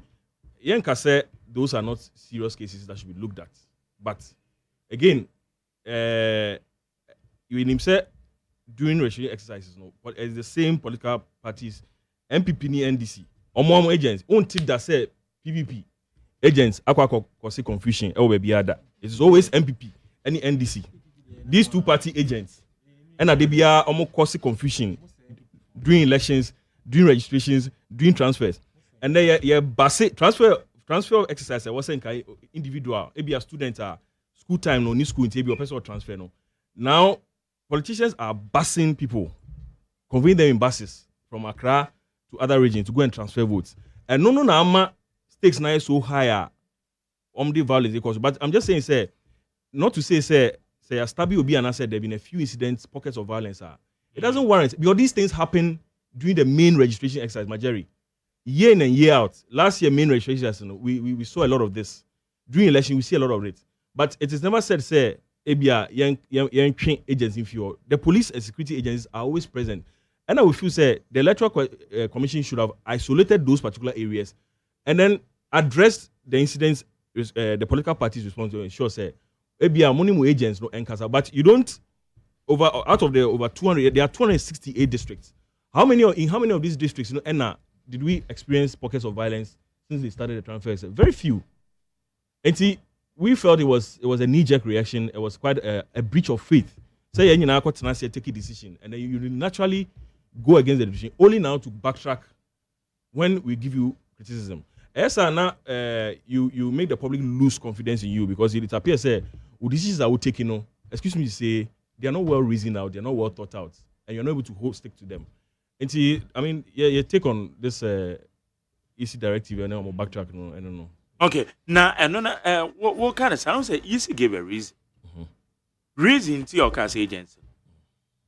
[SPEAKER 10] Yenka said those are not serious cases that should be looked at. But again, you in him said during registration exercises, no, but it's the same political parties, MPP and NDC, or agents, won't take that say PPP agents, cause confusion. It's always MPP, any NDC. These two party agents, and they be almost cause confusion during elections, during registrations, during transfers, and then transfer exercise. I was saying individual, maybe a student school time no new school maybe a person transfer no. Now politicians are busing people, conveying them in buses from Accra to other regions to go and transfer votes. And no stakes now so higher the violence because. But I'm just saying, say, not to say a stabby will be and I said there have been a few incidents, pockets of violence. It doesn't warrant because these things happen during the main registration exercise, Majeri. Year in and year out. Last year, main registration, we saw a lot of this. During election, we see a lot of it. But it is never said, say, young agents in few. The police and security agents are always present. And I would feel, say, the Electoral Commission should have isolated those particular areas and then addressed the incidents the political parties responsible to ensure, say, money agents no enkasa. But you don't, out of the over 200, there are 268 districts. How many of these districts, did we experience pockets of violence since they started the transfers? Very few. And see, we felt it was a knee-jerk reaction. It was quite a breach of faith. Say take a decision, and then you naturally go against the decision. Only now to backtrack when we give you criticism. Yes, now you make the public lose confidence in you because it appears the decisions that we take, excuse me to say, they are not well reasoned out, they are not well thought out, and you're not able to stick to them. And see, I mean, your take on this EC directive, and I'm backtrack. No, I don't know.
[SPEAKER 2] Okay, now, what kind of sound say EC gave a reason? Reason to your cast agency.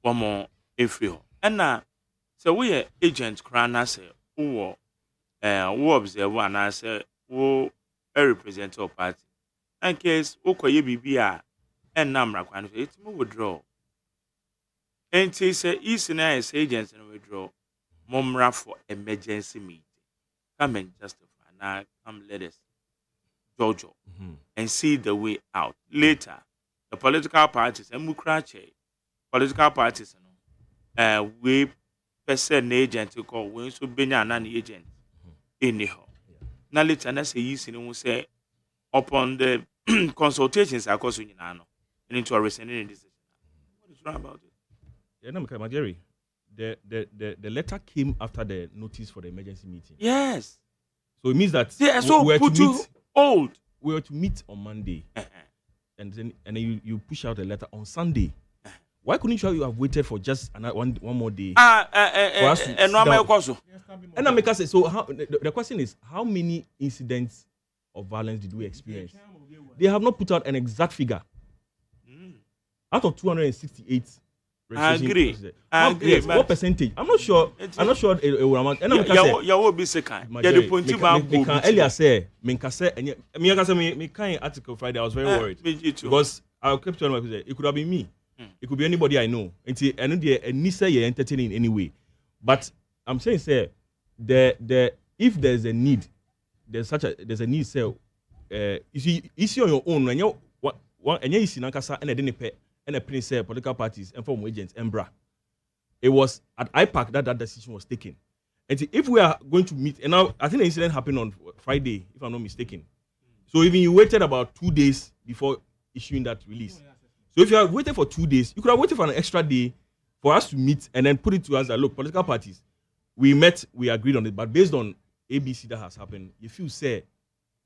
[SPEAKER 2] One more, if you and now, so we are agent crana say, who observe one answer, who a representative party. And case, Okoye BBR and Namra, it's more withdraw. And he said, East and I agents and withdraw Momra for emergency meeting. Come and justify. Now, come let us, Jojo, and see the way out. Later, the political parties and Mukrache, political parties, we person agent to call when so be an agent anyhow. Now, later, and I say, East and we say, upon the consultations, I cause you and into a recent decision. What is wrong about it?
[SPEAKER 10] Yeah, no, Jerry. The letter came after the notice for the emergency meeting.
[SPEAKER 2] Yes.
[SPEAKER 10] So it means that we were to meet on Monday, and then you push out a letter on Sunday. Why couldn't you have waited for just one more day? For us to
[SPEAKER 2] and
[SPEAKER 10] I make us say so. The question is, how many incidents of violence did we experience? They have not put out an exact figure. Out of 268.
[SPEAKER 2] I agree.
[SPEAKER 10] What percentage? I'm not sure. It will amount. And
[SPEAKER 2] you will be second. Yeah, the point you
[SPEAKER 10] can earlier say, me kind article Friday. I was very worried because I kept telling myself it could have been me. It could be anybody I know. And Nisa you're entertaining in any way. But I'm saying, say, if there's a need, there's a need. Say, you see on your own when you see Nankasa and I didn't pay. And a prince political parties and former agents, Embra. It was at IPAC that decision was taken. And if we are going to meet, and now I think the incident happened on Friday, if I'm not mistaken. So even you waited about 2 days before issuing that release. So if you have waited for 2 days, you could have waited for an extra day for us to meet and then put it to us that look, political parties, we met, we agreed on it, but based on ABC that has happened, if you say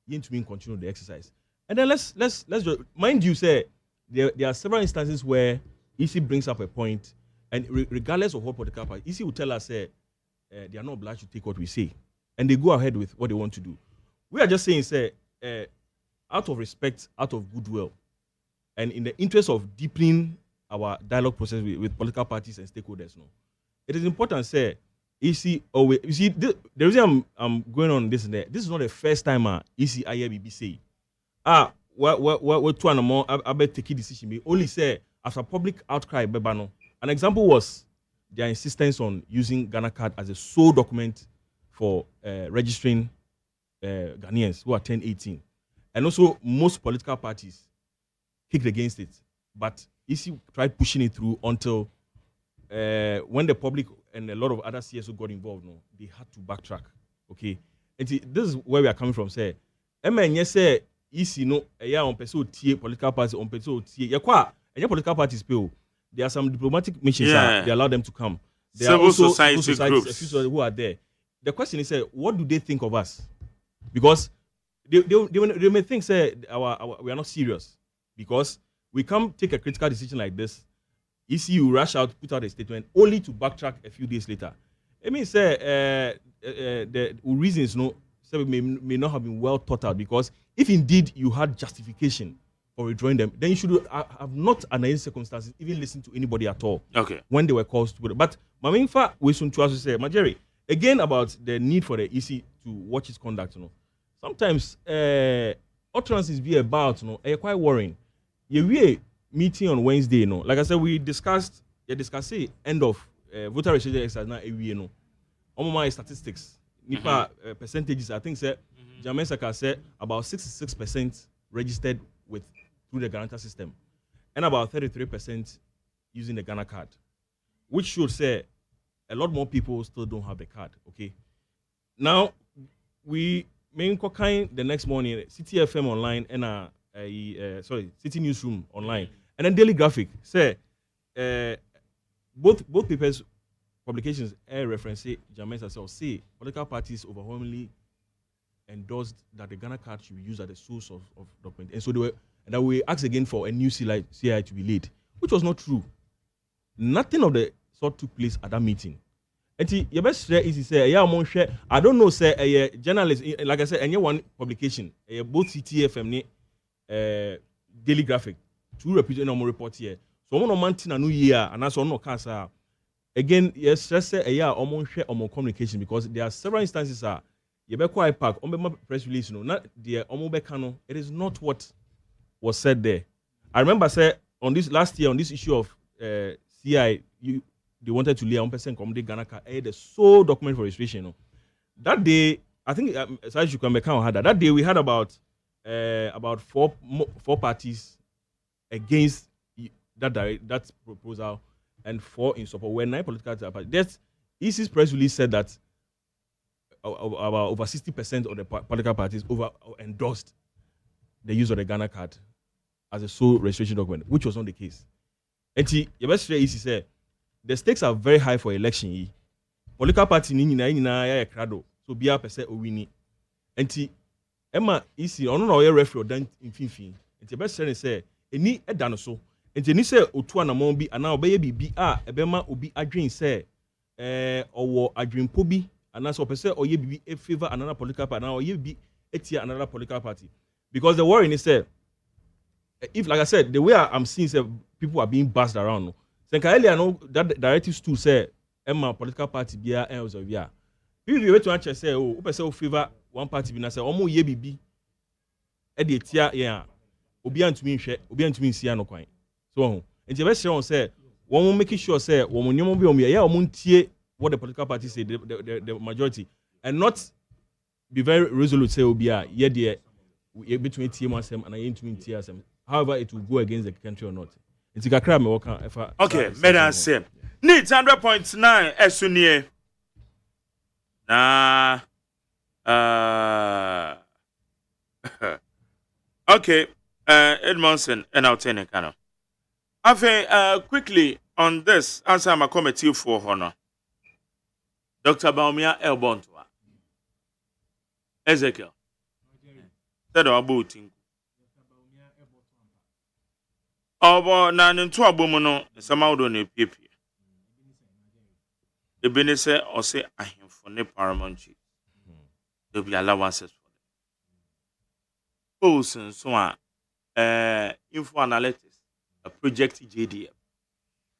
[SPEAKER 10] you need to continue the exercise. And then let's just, mind you, say there are several instances where EC brings up a point, and regardless of what political party, EC will tell us they are not obliged to take what we say, and they go ahead with what they want to do. We are just saying, say, out of respect, out of goodwill, and in the interest of deepening our dialogue process with political parties and stakeholders, no, it is important, say, EC always, you see, the reason I'm going on this and that, this is not the first time EC IABB say, what two and more, I bet take a decision. Me only say after public outcry, bebano. An example was their insistence on using Ghana card as a sole document for registering Ghanaians who are 10-18, and also most political parties kicked against it, but EC tried pushing it through until when the public and a lot of other CSO got involved, no, they had to backtrack. Okay, and see, this is where we are coming from. Say, say EC no, on person tie political parties on person tie. Any political parties pay. There are some diplomatic missions they allow them to come. There are also society groups who are there. The question is, what do they think of us? Because they may think, say, we are not serious because we come take a critical decision like this. ECU rush out, put out a statement, only to backtrack a few days later. I mean, say the reasons may not have been well thought out, because if indeed you had justification for withdrawing them, then you should have not, under any circumstances, even listened to anybody at all. Okay. When they were called to put it. But my main fact, we should say, Majeri, again about the need for the EC to watch its conduct. Sometimes utterances be about, quite worrying. We meeting on Wednesday, like I said, we discussed end of voter registration exercise now. My statistics, NIPA percentages, I think said Jamin Saka said about 66% registered through the guarantor system, and about 33% using the Ghana card, which should say a lot more people still don't have the card. Okay, now we main cocaine the next morning, City FM online and City Newsroom online, and then Daily Graphic say both papers publications reference Jamin Saka say political parties overwhelmingly endorsed that the Ghana card should be used as a source of document, and so they were. And that we asked again for a new CI to be laid, which was not true. Nothing of the sort took place at that meeting. And your best share is to say, I don't know, say a journalist, like I said, and one publication, both CTFM, Daily Graphic, two reputed report here. So one MONTIE new year, and that's no cancer. Again, yes, just say a year or share or more communication, because there are several instances. You be quite pack on press release, not the Omobekano. It is not what was said there. I remember on this last year on this issue of CI, they wanted to lay 1% community Ghana card, the sole document for registration. That day, I think as you can had that day we had about four parties against that proposal and 4 in support. Where 9 political parties. That EC's press release said that about over 60% of the political parties endorsed the use of the Ghana card as a sole registration document, which was not the case. And your best say is the stakes are very high for election. Political party ni na crowd, so be a percent winning. And Emma is on no referee done in Finfin. And your best say any a dano so. And ni say otu na mo bi ana obeye bibi ebema obi adwen say owo adwen pobi ana so percent oye bibi e favor another political party na oye bibi etia another political party. Because the worry is if, like I said, the way I'm seeing people are being buzzed around. Then earlier, I know that directives too say, "Emma political party be else of ya." People be wait to answer say, "Oh, who say favor one party be na say, omo ye bibi." Edi etia ya, obi antumi nhwe, obi antumi nsia no kwan. So, and the best one say, one making sure say, one nyomo bi omo ya omo ntie what the political party say, the majority, and not be very resolute say obi a ye de between TM and I ain't between TSM. However, it will go against the country or not. It's a crime.
[SPEAKER 2] Okay, madam, same. Needs 100.9 Esunie. Okay, Edmondson and I'll take it. Quickly on this, answer my committee for honor. Dr. Baumia Elbontua. Ezekiel. Said about thing. Obo na ntu abomu no samawdo na epiepie. Ebene say o say ahemfo ne paramount chief. There be allowances for them. Olsen so info analytics, a project JDM.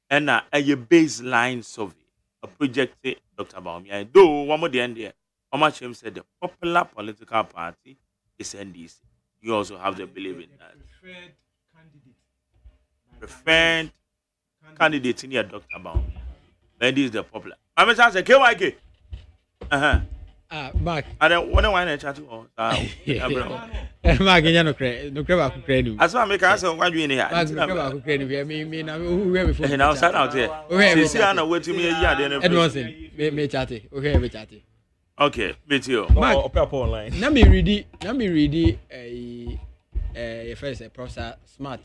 [SPEAKER 2] And a baseline survey, a project Dr. Baumia. Though one more the end there, Omachim said the popular political party is NDC. You also have to believe in that. Preferred candidate in here, Dr. Baumia. That is the popular. I'm a chance, KYK.
[SPEAKER 8] Mark.
[SPEAKER 2] I don't want to chat to all.
[SPEAKER 8] Mark, you no credit.
[SPEAKER 2] As I make answer, what you in here?
[SPEAKER 8] Mark, no credit. Me now who have before.
[SPEAKER 2] And outside out here. See, I know what you mean. Yeah, then.
[SPEAKER 8] Edmondson, me chatty. Okay, me chatty.
[SPEAKER 2] Okay, meet you.
[SPEAKER 8] Mark, online. Let me read a first Professor Smart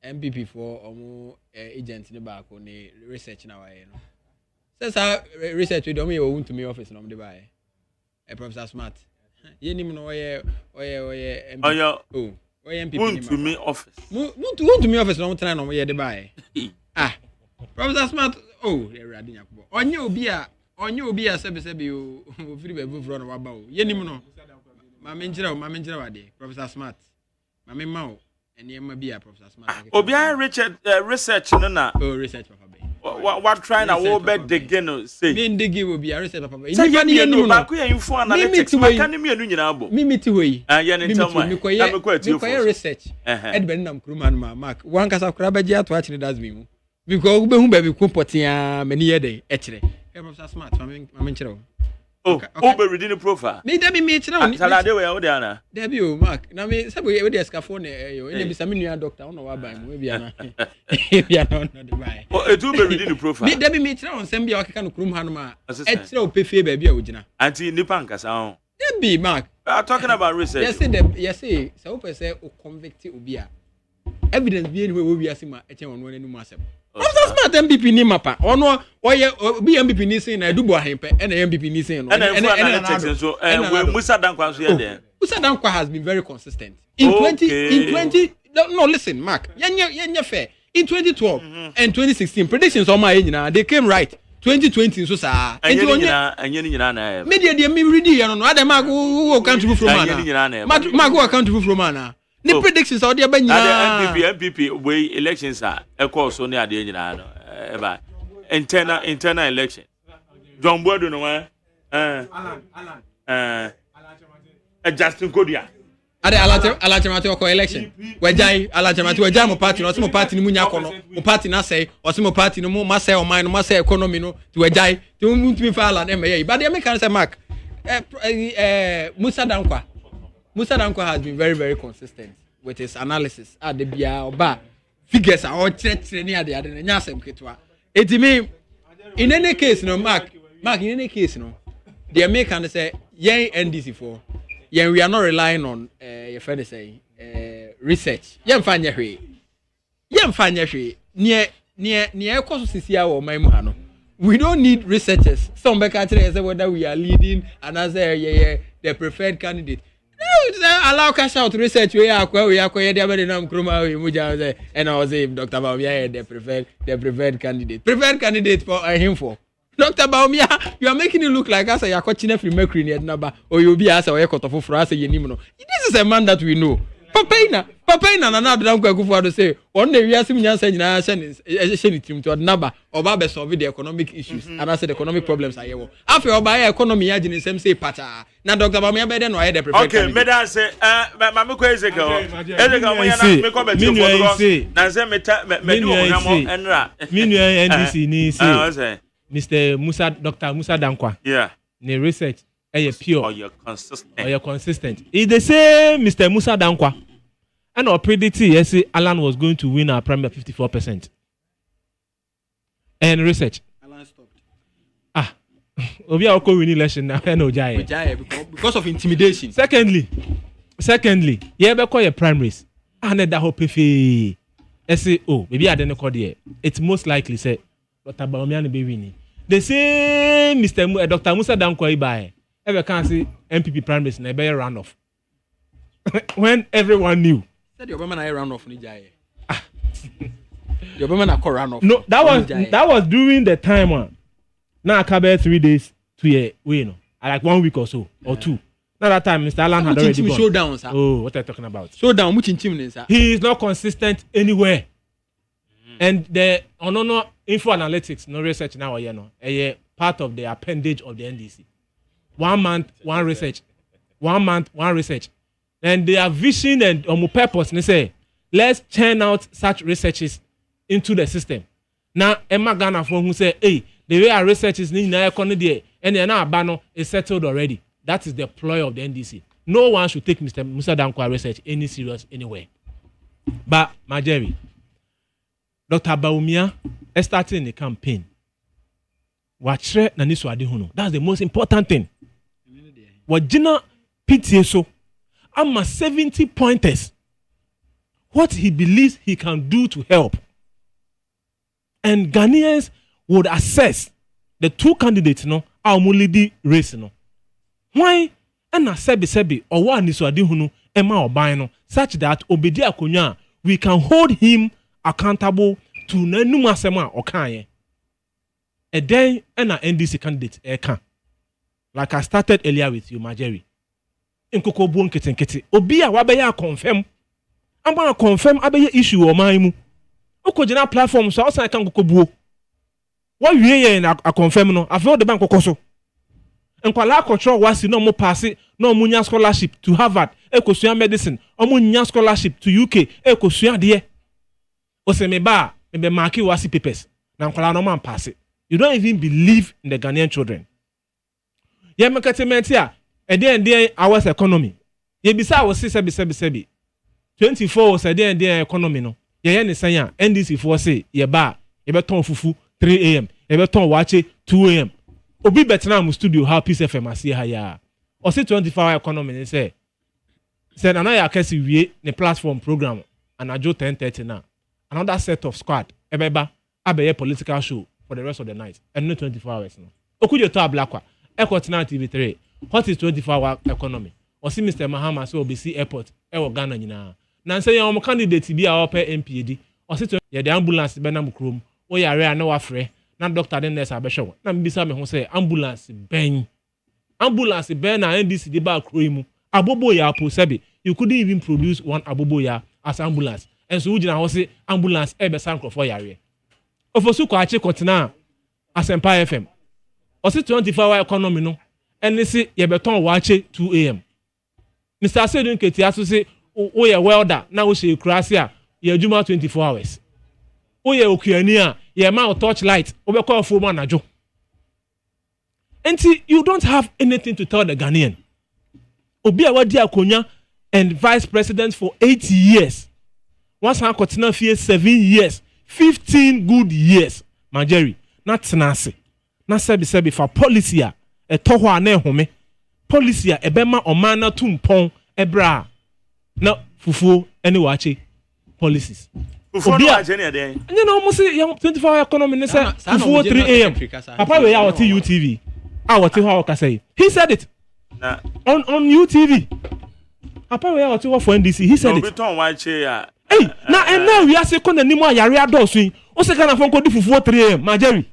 [SPEAKER 8] MPP for agent in the back on the research now. Since I research with me, or to me office and the buy. Professor Smart. You need no MPP.
[SPEAKER 2] Won't to me office.
[SPEAKER 8] Won't to me office long time on where the buy. Professor Smart. Oh, they're ready. On you be a sebi you free be run about. You need no. My mentor, Professor Smart. My memo and you may be a Professor Smart.
[SPEAKER 2] Obia Richard research no.
[SPEAKER 8] Oh, research papa.
[SPEAKER 2] What trying to hold back the game say?
[SPEAKER 8] Me ndigi will be a research papa.
[SPEAKER 2] Say you no back we info analytics. I can't me anu nyina abo.
[SPEAKER 8] Me to way.
[SPEAKER 2] Ya ne tell me.
[SPEAKER 8] Me research. Edben nam Kruman ma Mark. One kasa kura beji ato actually does me. Because we be hu baby ko potia many year day echere. Professor Smart, my mentor.
[SPEAKER 2] Oh, be reading the profile.
[SPEAKER 8] Me debi me chira.
[SPEAKER 2] Tala de we o de ana.
[SPEAKER 8] Debi o Mark. Na me say we dey scaffold yo. Ene bi sami nua doctor on wa ban we bia na. Bia no the buy.
[SPEAKER 2] Oh, e do be reading the profile.
[SPEAKER 8] Me debi me chira on sem bia okeka no krum ha no ma. E chira o pefie ba bia o gina.
[SPEAKER 2] Anti nipa nkasa ho.
[SPEAKER 8] Debi Mark.
[SPEAKER 2] We are talking about research.
[SPEAKER 8] Yes say so person o convict obi a. Evidence be anyway we asima e chen ono anu asem. Professor Smart MPP ni mapa. Ono oye bi MPP ni sin na edubo ahempe e na MPP ni sin no.
[SPEAKER 2] And so we Musa Dankwa so here there.
[SPEAKER 8] Musa Dankwa has been very consistent. In 20 no listen Mark. Yenye fair. In 2012 and 2016 predictions on my nyina they came right. 2020 so sa.
[SPEAKER 2] Anye ni nyina na.
[SPEAKER 8] Media dey me read here no. Adam go accountable from man. Mark go accountable from man. The predictions are there by
[SPEAKER 2] MPP we elections are a course on the idea no internal election. John Bodo no Justin Kodia.
[SPEAKER 8] Ade alachemate ko election. Wejai alachemate wejai mo party no party ni munya kono. Mo party na say o mo party no mo say o man no say economy no to wejai to mutumi fa ala na me. But they make can say Mark Musa Dankwa has been very, very consistent with his analysis. The bia oba figures are all chere ni ade na nyasem ketwa. Etimi in any case no Mark in any case no they make can say yen NDC for yen we are not relying on your friend say research. Yen fanya hwe near ekoso sisia wo man mu ha no. We don't need researchers. Some back at say whether we are leading and as the preferred candidate. Allow cash out research we are the other name Kruma and I was saying Dr. Baumia the preferred candidate for him for Dr. Baumia, you are making it look like us a coaching free mercury near number or you'll be as a record of for us a yenimono. This is a man that we know. Papaina na na don't go for to say one day we are seeing team to number or Baba solve the economic issues and I said economic problems are here. After by economy agent same say pata. Now Dr. Bamia better no the prefer.
[SPEAKER 2] Okay, me that say mama ko ezeka. Ezeka mo yana me ko betu for na say me do onamo enra.
[SPEAKER 9] Minu NDC ni say. Mr. Dr. Musa Dankwa.
[SPEAKER 2] Yeah.
[SPEAKER 9] Ni research pure.
[SPEAKER 2] Or you're consistent.
[SPEAKER 9] It's the same Mr. Musa Dankwa. And our predicted yes, Alan was going to win our primary 54%. And research.
[SPEAKER 8] Alan stopped.
[SPEAKER 9] Obi Oko win election now. No Jai.
[SPEAKER 8] Because of intimidation.
[SPEAKER 9] Secondly, yeah, be call your primaries. And that hope say, oh, maybe I didn't call there. It's most likely say Dr. Bawumia be winning. The same Dr. Musa Dankwa Ibae ever can see MPP primaries in a better runoff. When everyone knew.
[SPEAKER 8] Said your woman I ran off Nijaye. Your woman I run off.
[SPEAKER 9] No, that was during the time one. Now I cover 3 days to a like 1 week or so or 2. Now that time Mr. Alan had already gone.
[SPEAKER 8] Showdown, sir.
[SPEAKER 9] Oh, what are you talking about?
[SPEAKER 8] Showdown, which in team, sir?
[SPEAKER 9] He is not consistent anywhere. And the no info analytics, no research now, a part of the appendage of the NDC. 1 month, one research. 1 month, one research. And their vision and purpose, they say, let's churn out such researches into the system. Now, Emma Ghana from who say, hey, the way our research is in the economy, and then now Abano is settled already. That is the ploy of the NDC. No one should take Mr. Musa Dankwa research any serious anywhere. But, Majeri, Dr. Bawumia is starting the campaign. That's the most important thing. What Gina PTA so, I'm 70 pointers. What he believes he can do to help. And Ghanaians would assess the 2 candidates, our Mulidi race, Why? And na sebi or one is wadihunu Emma or Bino, such that Obedi Akunya, we can hold him accountable to Nenuma Sema or Kanye. A day and an NDC candidate, like I started earlier with you, Majeri. In Koko Bunketi, Obia Wabaya confirm. I'm going to confirm Abaya issue or Maimu. Okojina platform so outside can go buo. What you hear in a confirm no, I've heard the bank koso. And kwala control was no more pass it, no munya scholarship to Harvard, ekosua medicine, or munya scholarship to UK, ekosua there. Ose me ba, me marki wasi papers. Na kwala no man pass it. You don't even believe in the Ghanaian children. Ye mekatement here, and then hours economy. Ye bisa was sebi. 24 was a day economy no. Ye ni sanya NDC for say ye ba ye beton fufu 3 am ye beton wache 2 am obi betena mu studio how Peace FM asie ha ya o say 24-hour economy ni say na ya kesi wie ne platform program anajo 10:30 na another set of squad ebeba abeye political show for the rest of the night and no 24 hours no okuje to ablakwa ekotena TV3 what is 24-hour economy o see Mr. Mahama so obisi airport e wo Ghana nyina na say your candidate bi a ope MPD o say ye the ambulance be na mukrom o yare na wafre na doctor den nurse abehwe na mbisa me ho say ambulance ben na NDC de ba kro mu abobo ya po sabi you couldn't even produce one abobo ya as ambulance and so ugina ho say ambulance e be sanko for yare ofosu ko ache kotena Asempa FM o say 24-hour economy no and say ye beton wache 2 am Mr. Sedun Keti aso say o ye welder na o she kurase a ye adwuma 24 hours o ye okuani a ye ma torchlight o be call for man ajo enti you don't have anything to tell the Ghanaian obi a wadi akonya and vice president for 8 years once han continue for 7 years 15 good years Majeri na tenase na sebi for policy a eto ho ana ehome policy a ebema oman na tumpon ebra na fufu any wache policies.
[SPEAKER 2] Fufu wache ni ade.
[SPEAKER 9] You know almost 24-hour economy ne say fufu 3 am. Papa we ya wati UTV. Wati how ka say. He said it.
[SPEAKER 2] Na
[SPEAKER 9] on UTV. Papa we ya wati for NDC. He said it.
[SPEAKER 2] Obiton wache ya.
[SPEAKER 9] Hey, now we are say kon animu ayare adosu. O say kana fon ko di fufu 3 am. Majeri.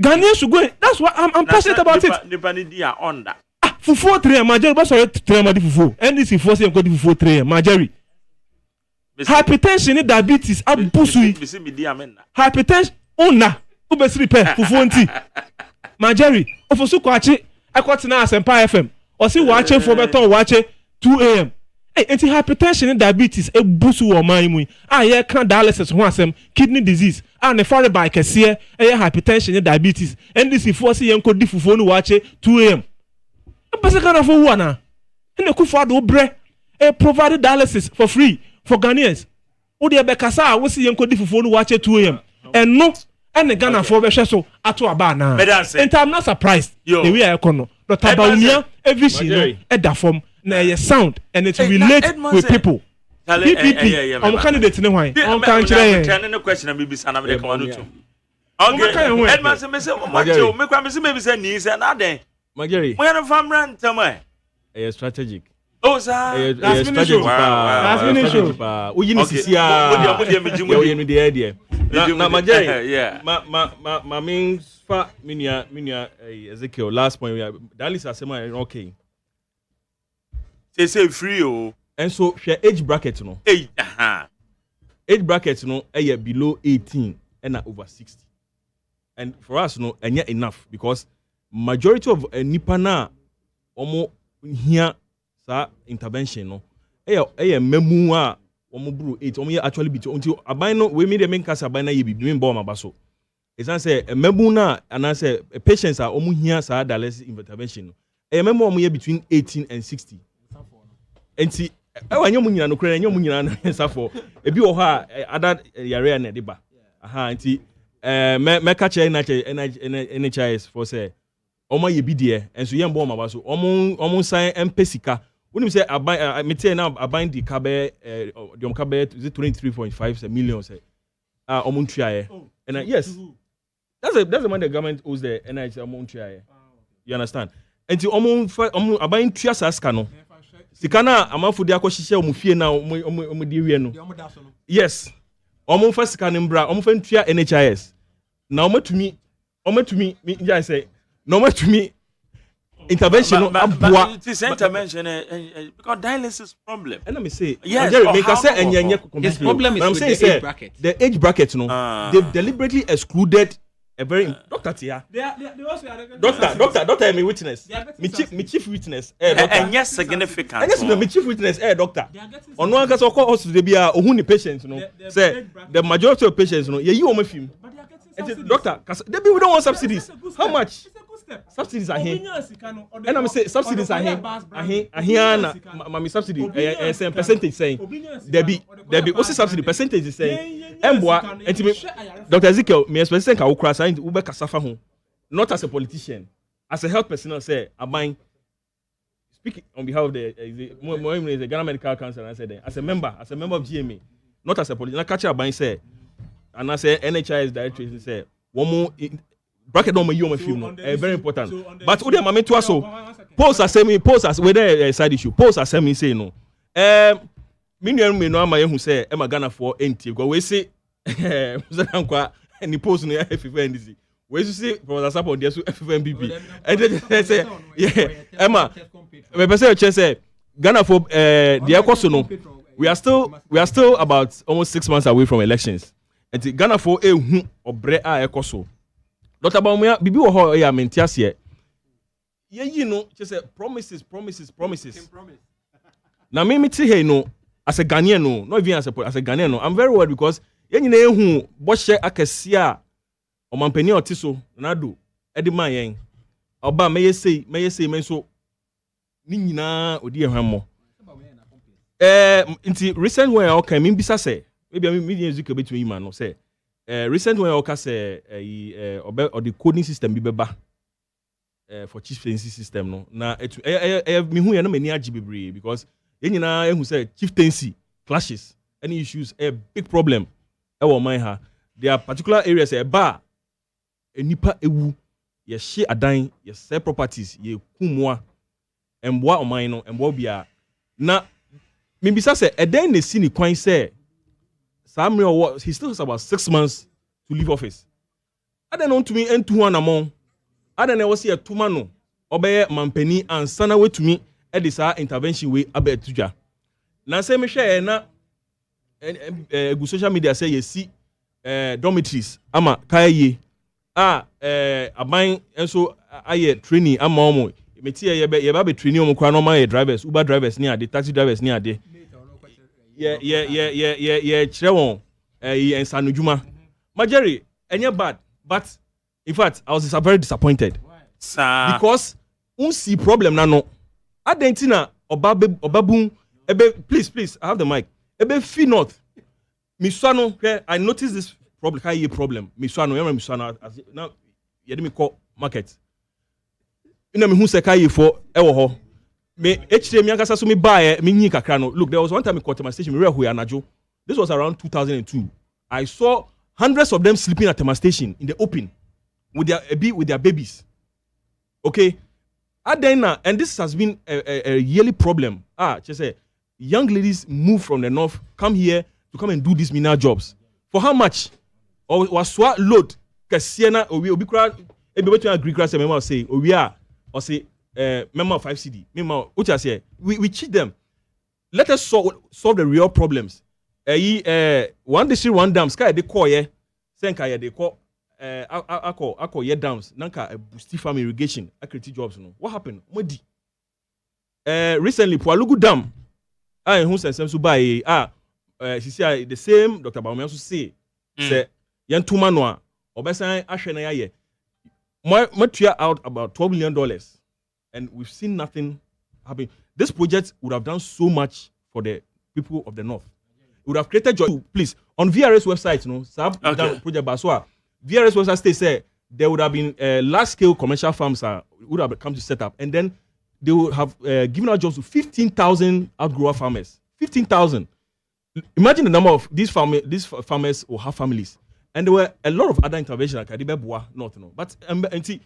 [SPEAKER 9] Ghanaians should go. That's why I'm passionate about it.
[SPEAKER 2] Nipa ni dia onda.
[SPEAKER 9] Fufu 3 am Majeri ba sorry 3 am di fufu. NDC force am go di fufu 3 am Majeri. Hypertension and diabetes abusui. Hypertension ona ubesiri pe fufu nti. Majeri ofosu ko achi ekotena Asempa FM. O si wache for beton wache 2 am. Hey, anti hypertension and diabetes ebusu o man mu. Ye kan dialysis ho asem, kidney disease. Ne fare by kese hypertension and diabetes. NDC force yen ko di fufu no wache 2 am. Pese kana for wu na. Ene kufa do bre provide dialysis for free for Ghanaians. O de be kasa wo si yen ko di fufu no wache 2 am. And no and Ghana for be so ato aba na. And I'm not surprised. The way I kono. Dr. Bawumia everything no e da form na ye sound and it relate with people. PPP I'm candidate ne hwan on kan kire
[SPEAKER 2] yen no question am bi sana me come on to okay Edman say me say mo me kwa me say me say ni say na den
[SPEAKER 10] Mageri
[SPEAKER 2] mo yan fam ran tam
[SPEAKER 10] strategic
[SPEAKER 2] oh sir
[SPEAKER 10] that's strategic that's strategic uyi ni sisia mo dey me dey there na Mageri
[SPEAKER 2] yeah
[SPEAKER 10] ma means fa minia Ezekiel last point Dialysis asema okay
[SPEAKER 2] say free oh
[SPEAKER 10] and so share age bracket no age bracket no below 18 and over 60 and for us no enough because majority of nipa na omo here sa intervention no memu a omo bru 8 omo actually be until aban no we me the main case aban na ye bi me mbo ma so esan say memu na and say patients are omo here sa dialysis intervention no memu omo between 18 and 60 enti ewa mu nyina no kra nyom nyina na safo ebi wo ha ada yare na de ba aha enti me ka che NHIS for say omo ye bi de enso ye mbo ma ba so omo san empesika wonim say aban mete na aban di ka be de omo ka be 23.5 million say omo ntuaye and yes that's the money the government owes the NHIS omo ntuaye you understand enti omo aban ntua saska no sikana amanfo de akɔhyehyɛ omufie na omo de wie no yes omo fa sikana mbra omo fa ntua NHIS na omo tumi me say no omo tumi intervention no aboa
[SPEAKER 2] this intervention because dialysis problem
[SPEAKER 10] and let me say
[SPEAKER 2] yes
[SPEAKER 10] make I say enyenye
[SPEAKER 8] this problem is with the age bracket
[SPEAKER 10] the age bracket no they've deliberately excluded a very doctor tia
[SPEAKER 9] they also
[SPEAKER 10] doctor me witness me chief witness doctor
[SPEAKER 2] and yes significant
[SPEAKER 10] and yes me chief witness doctor ono anga so call hospital be a ohun the patients no say the majority of patients no ye o mafim doctor they be we don't want subsidies how much subsidies are here and I'm say subsidies are here na mami subsidy percentage saying there be what's the subsidy percentage is saying emboa enti Dr. Ezekiel me expect ka wo kura say we be kasafa ho not as a politician as a health personnel say aban speaking on behalf of the Ghana Medical Council and I said as a member of GMA not as a politician na catch aban say and I say NHIS director say one more bracket no you film no very important but who dem mame to aso post as whether side issue post as me say no minion me no am ye hu say e Ghana for enti because we say so kwa any post no FFNDC we say for support there so FFNBP and say yeah Emma me person say Ghana for the course no we are still about almost 6 months away from elections and Ghana for hu obre a ekoso Dr. Baumia, bibi wo ho ya mentiase ye no say promises na me ti he no as a Ghanaian no not even as a Ghanaian no I'm very worried because ye nyina ehu bo hye akese a omampani otiso na do edi man yen oba meye sei men so ni nyina odi ehwammo inti recent when I came in bisa say maybe me dey zuke between man no say recent when I say or the coding system be beba for chieftaincy system no na me hu ya na mani agibebre because nyina ehu say chieftaincy clashes any issues a big problem e wo man ha there are particular areas ba enipa ewu ye hye adan ye sell properties ye kumwa emboa oman no emboa bia na me bisa say eden na si ni kwan say Samuel, he still has about 6 months to leave office. I don't know to me and 2 among. I don't know what's here 2 man no. Obey mampeni and sana way to me at this intervention way abe tuja. Na say me share na good social media say you see dormitories ama kaye aban enso aye training ama omo me tie ye be training omo kwa no ma drivers Uber drivers ni ade taxi drivers ni ade. Yeah, Chirewon, and Juma. Majeri, any bad, but in fact, I was very disappointed. Because see problem no. Adentina Obabun, please, I have the mic. Ebe fee not. Misano, I noticed this problem. Misano, now you me call market. Ina me hu se kai for ewo ho. me HTM yankasa so me buy me nyi kakra no. Look, there was one time I caught my station, me real anajo. This was around 2002. I saw hundreds of them sleeping at my station in the open with their babies. Okay? And this has been a yearly problem. Just say young ladies move from the north, come here to come and do these mina jobs. For how much? Or was swat load? Kasiana or we crowd between agree class member say or we are or say member of 5CD. Member which I say we cheat them. Let us solve the real problems. One district one dam sky they call ye senka they call ako ye dams nanka boosty farm irrigation accredited jobs no. What happened? Modi. Recently Pualugu Dam who says so by she say the same Dr. Baumia also say yan two manwa obesan ahwe na yaye matua out about $12 million and we've seen nothing happen. This project would have done so much for the people of the north. It would have created joy. Please, on VRS website, project Baswa, VRS website states there would have been large-scale commercial farms would have come to set up, and then they would have given out jobs to 15,000 outgrower farmers. 15,000. Imagine the number of these farmers will have families, and there were a lot of other interventions like Kadibe Bua, not no. But see,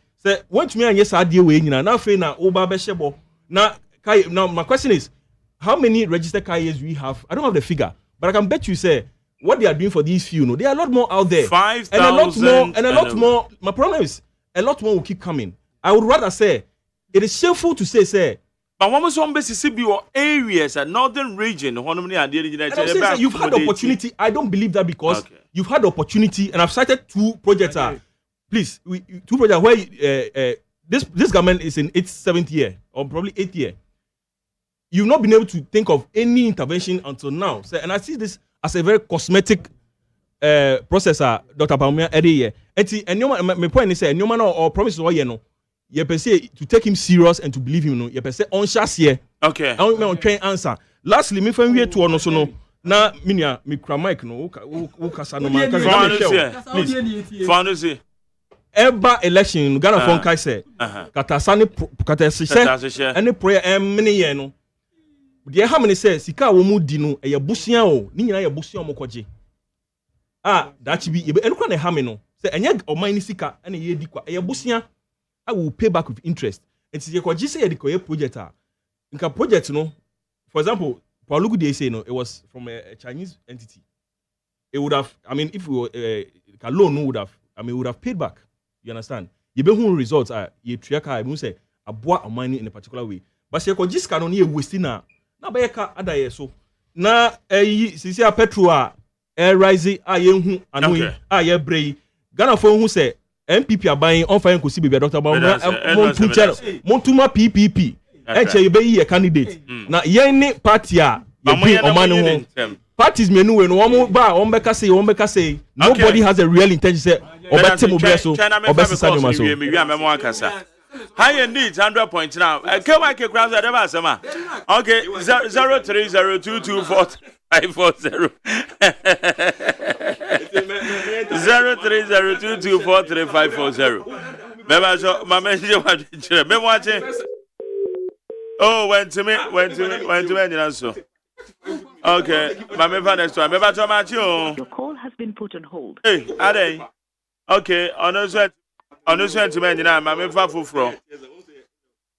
[SPEAKER 10] when to me and yes, I deal with now fair na Oba Beshebo now my question is, how many registered carriers we have? I don't have the figure. But I can bet you say what they are doing for these few, there are a lot more out there.
[SPEAKER 2] 5,000
[SPEAKER 10] and a lot more. My problem is a lot more will keep coming. I would rather say it is shameful to say.
[SPEAKER 2] But one was on basis CB areas and northern region. You've
[SPEAKER 10] had the opportunity. I don't believe that because you've had the opportunity, and I've cited two projects. Please, two projects where this government is in its 7th year or probably 8th year. You've not been able to think of any intervention until now. So, and I see this as a very cosmetic process, Dr. Baumia Eddie. And my point is, no man or promise or you per se to take him serious and to believe him. You per se on chassis. Okay. I want me on train answer. Lastly, me from here to one also no. Na minia mi kramike no. Who kasano man?
[SPEAKER 2] Please.
[SPEAKER 10] Eba election Ghana phone kai say. Katasani katasise. Any prayer many year no. Deɛ ha mene sɛ sika wo mu di no ɛyɛ busia o ni nyina yɛ busia mo kɔgye dachi bi ebe enukwa na ha me no sɛ ɛnyɛ ɔman ni sika ɛna yɛ di kwa ɛyɛ busia I will pay back with interest and sɛ kɔgye sɛ yɛ di kɔyɛ project nka project no for example Paulugu dey say no it was from a Chinese entity. It would have if we were a loan would have would have paid back. You understand? You be who results you triaka I say aboa ɔman in a particular way but sɛ kɔgye sika no ne yɛ waste na bayeka adaye so na sisi a petro rise yenhu anu ye brei Ghana for hu say MPP aban on fire nkosi bebe Dr. Baumia montuma PPP enche ye be ye candidate na yen ni party a ye bi omanu ho parties menu we no omo ba on beka say nobody has a real intention say obete mo bre so obesisa no ma so
[SPEAKER 2] high indeed 100 points now. KYK crowds at ever sema. Okay, 0302243540. 0302243540. Remember watching. Oh, went to me, so. Okay, my next one. Your
[SPEAKER 11] call has been put on hold.
[SPEAKER 2] Hey, are they? Okay, on this one to me, I'm faithful from.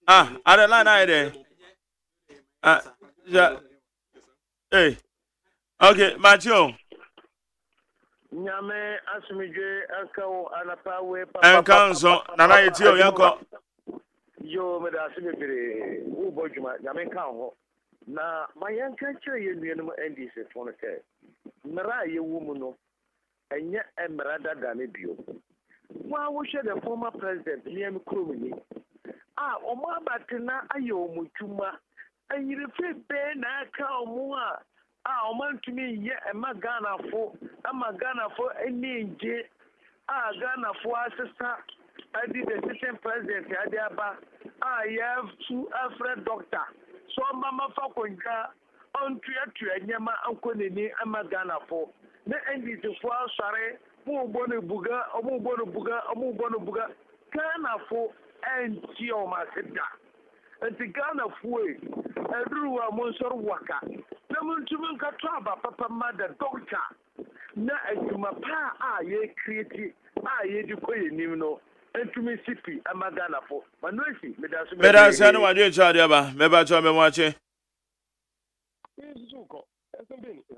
[SPEAKER 2] I don't line hey, okay, Matthew.
[SPEAKER 12] Nyame asumije ankawo anapawe
[SPEAKER 2] ankanso nana yetio yanko
[SPEAKER 12] yo me da asumibere wo bojuma nyame kan ho na mayanka kire ye nuenum NDC fon ke mra ye wu mu no enye emra dada ne bio wa wo hwe the former president Liam Kromini omo abatina ayo mutuma anyire fe be na aka omo omantumi ye Ghana for any nje Ghana for assistant the assistant president adiaba you have two Alfred doctor so mama fa konka on tuya nyama ankoneni Ghana for na NDC for sare mu bonu buga Ghana for enti o masida nti Ghana foe eduru wa mo nsoro waka na mo ntumi nkato aba papa ma the doctor na adwuma pa a ye create a ye di koye nim no ntumi sipi ama Ghana fo manosi
[SPEAKER 2] medaso no wadwe chade aba meba cho me mo ache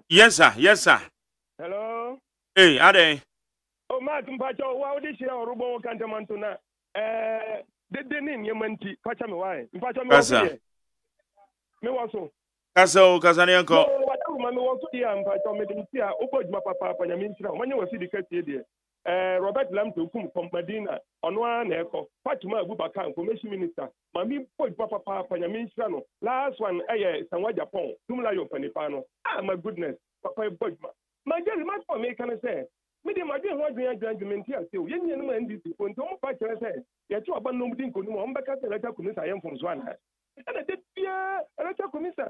[SPEAKER 2] yes sir
[SPEAKER 11] hello
[SPEAKER 2] hey ade
[SPEAKER 11] oh ma mpacho wa odi shira orubo kantamanto na dede ni nyemanti pacha me why mpacho me wo me waso
[SPEAKER 2] kasa ne enko
[SPEAKER 11] me waso dia mpacho me dimti a oboduma papa nyame ntira manye wasi dikatie de Robert Lamto kum Madina onwa na eko Fatima Abubakar information minister mami boy papa nyame ntira no last one Sanwa Japan tumla yo panipa no my goodness papa boy ma jeli ma for me can say me dey madwe ho adwen ase o yenye no NDC ko nto mo pa kire say ye tu aba no mudi nkonu mo mbeka say leta komisa ye mfom so ana and the dear Electoral Commission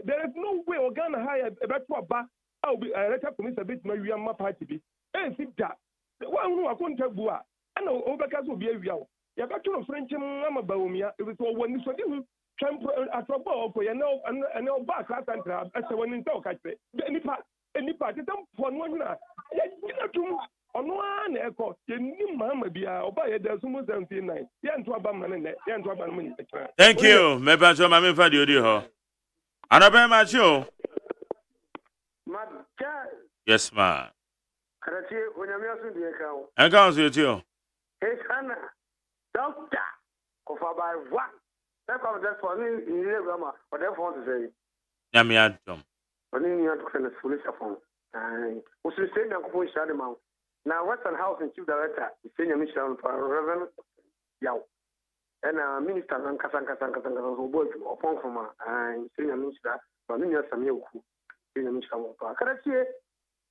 [SPEAKER 11] there is no way organa hire about to aba I'll be Electoral Commission bit my ma party bi sit that one who akonta bua ana obeka so bi awia o ya ka to french mama baomia it was one so dey Trump atrobo ko ye no and back last time as when in talk I say any party them for no na ya gina tum ono na eko ye ni mama bia oba ye da sumu 79 ya nto aba man ne ya nto aba man ne
[SPEAKER 2] thank you me ba so ma me fa di odi ho anabe ma chi o yes ma
[SPEAKER 12] karati onyame aso die ka o
[SPEAKER 2] enka so ti o
[SPEAKER 12] sana doctor ko fa ba wa na ko da for ni ile grama o da for to say
[SPEAKER 2] nyame adom
[SPEAKER 12] oni ni ato na police afon o se se na ko po shade ma na Western House and Chief Director se nyame share for Reverend yaw ena minister nan kasa so boy o pon foma se nyame share ba mi nya samye oku se nyame share mo pa karati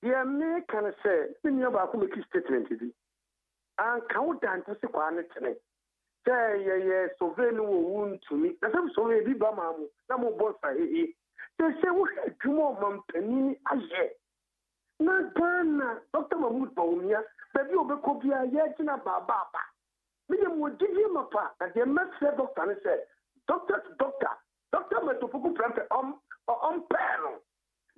[SPEAKER 12] ya me can say min ya ba ku make statement bi an kawo dan to se kwa ne tene say ye survey no wo ntumi na se survey bi ba ma mu na mo boss se wo adwuma mampani aye na Ghana Dr. Mahmoud Bawumia baby obeko bia ye gina baba me dem wo digi mapa na de message doctor ne say doctor metopuku prempe peno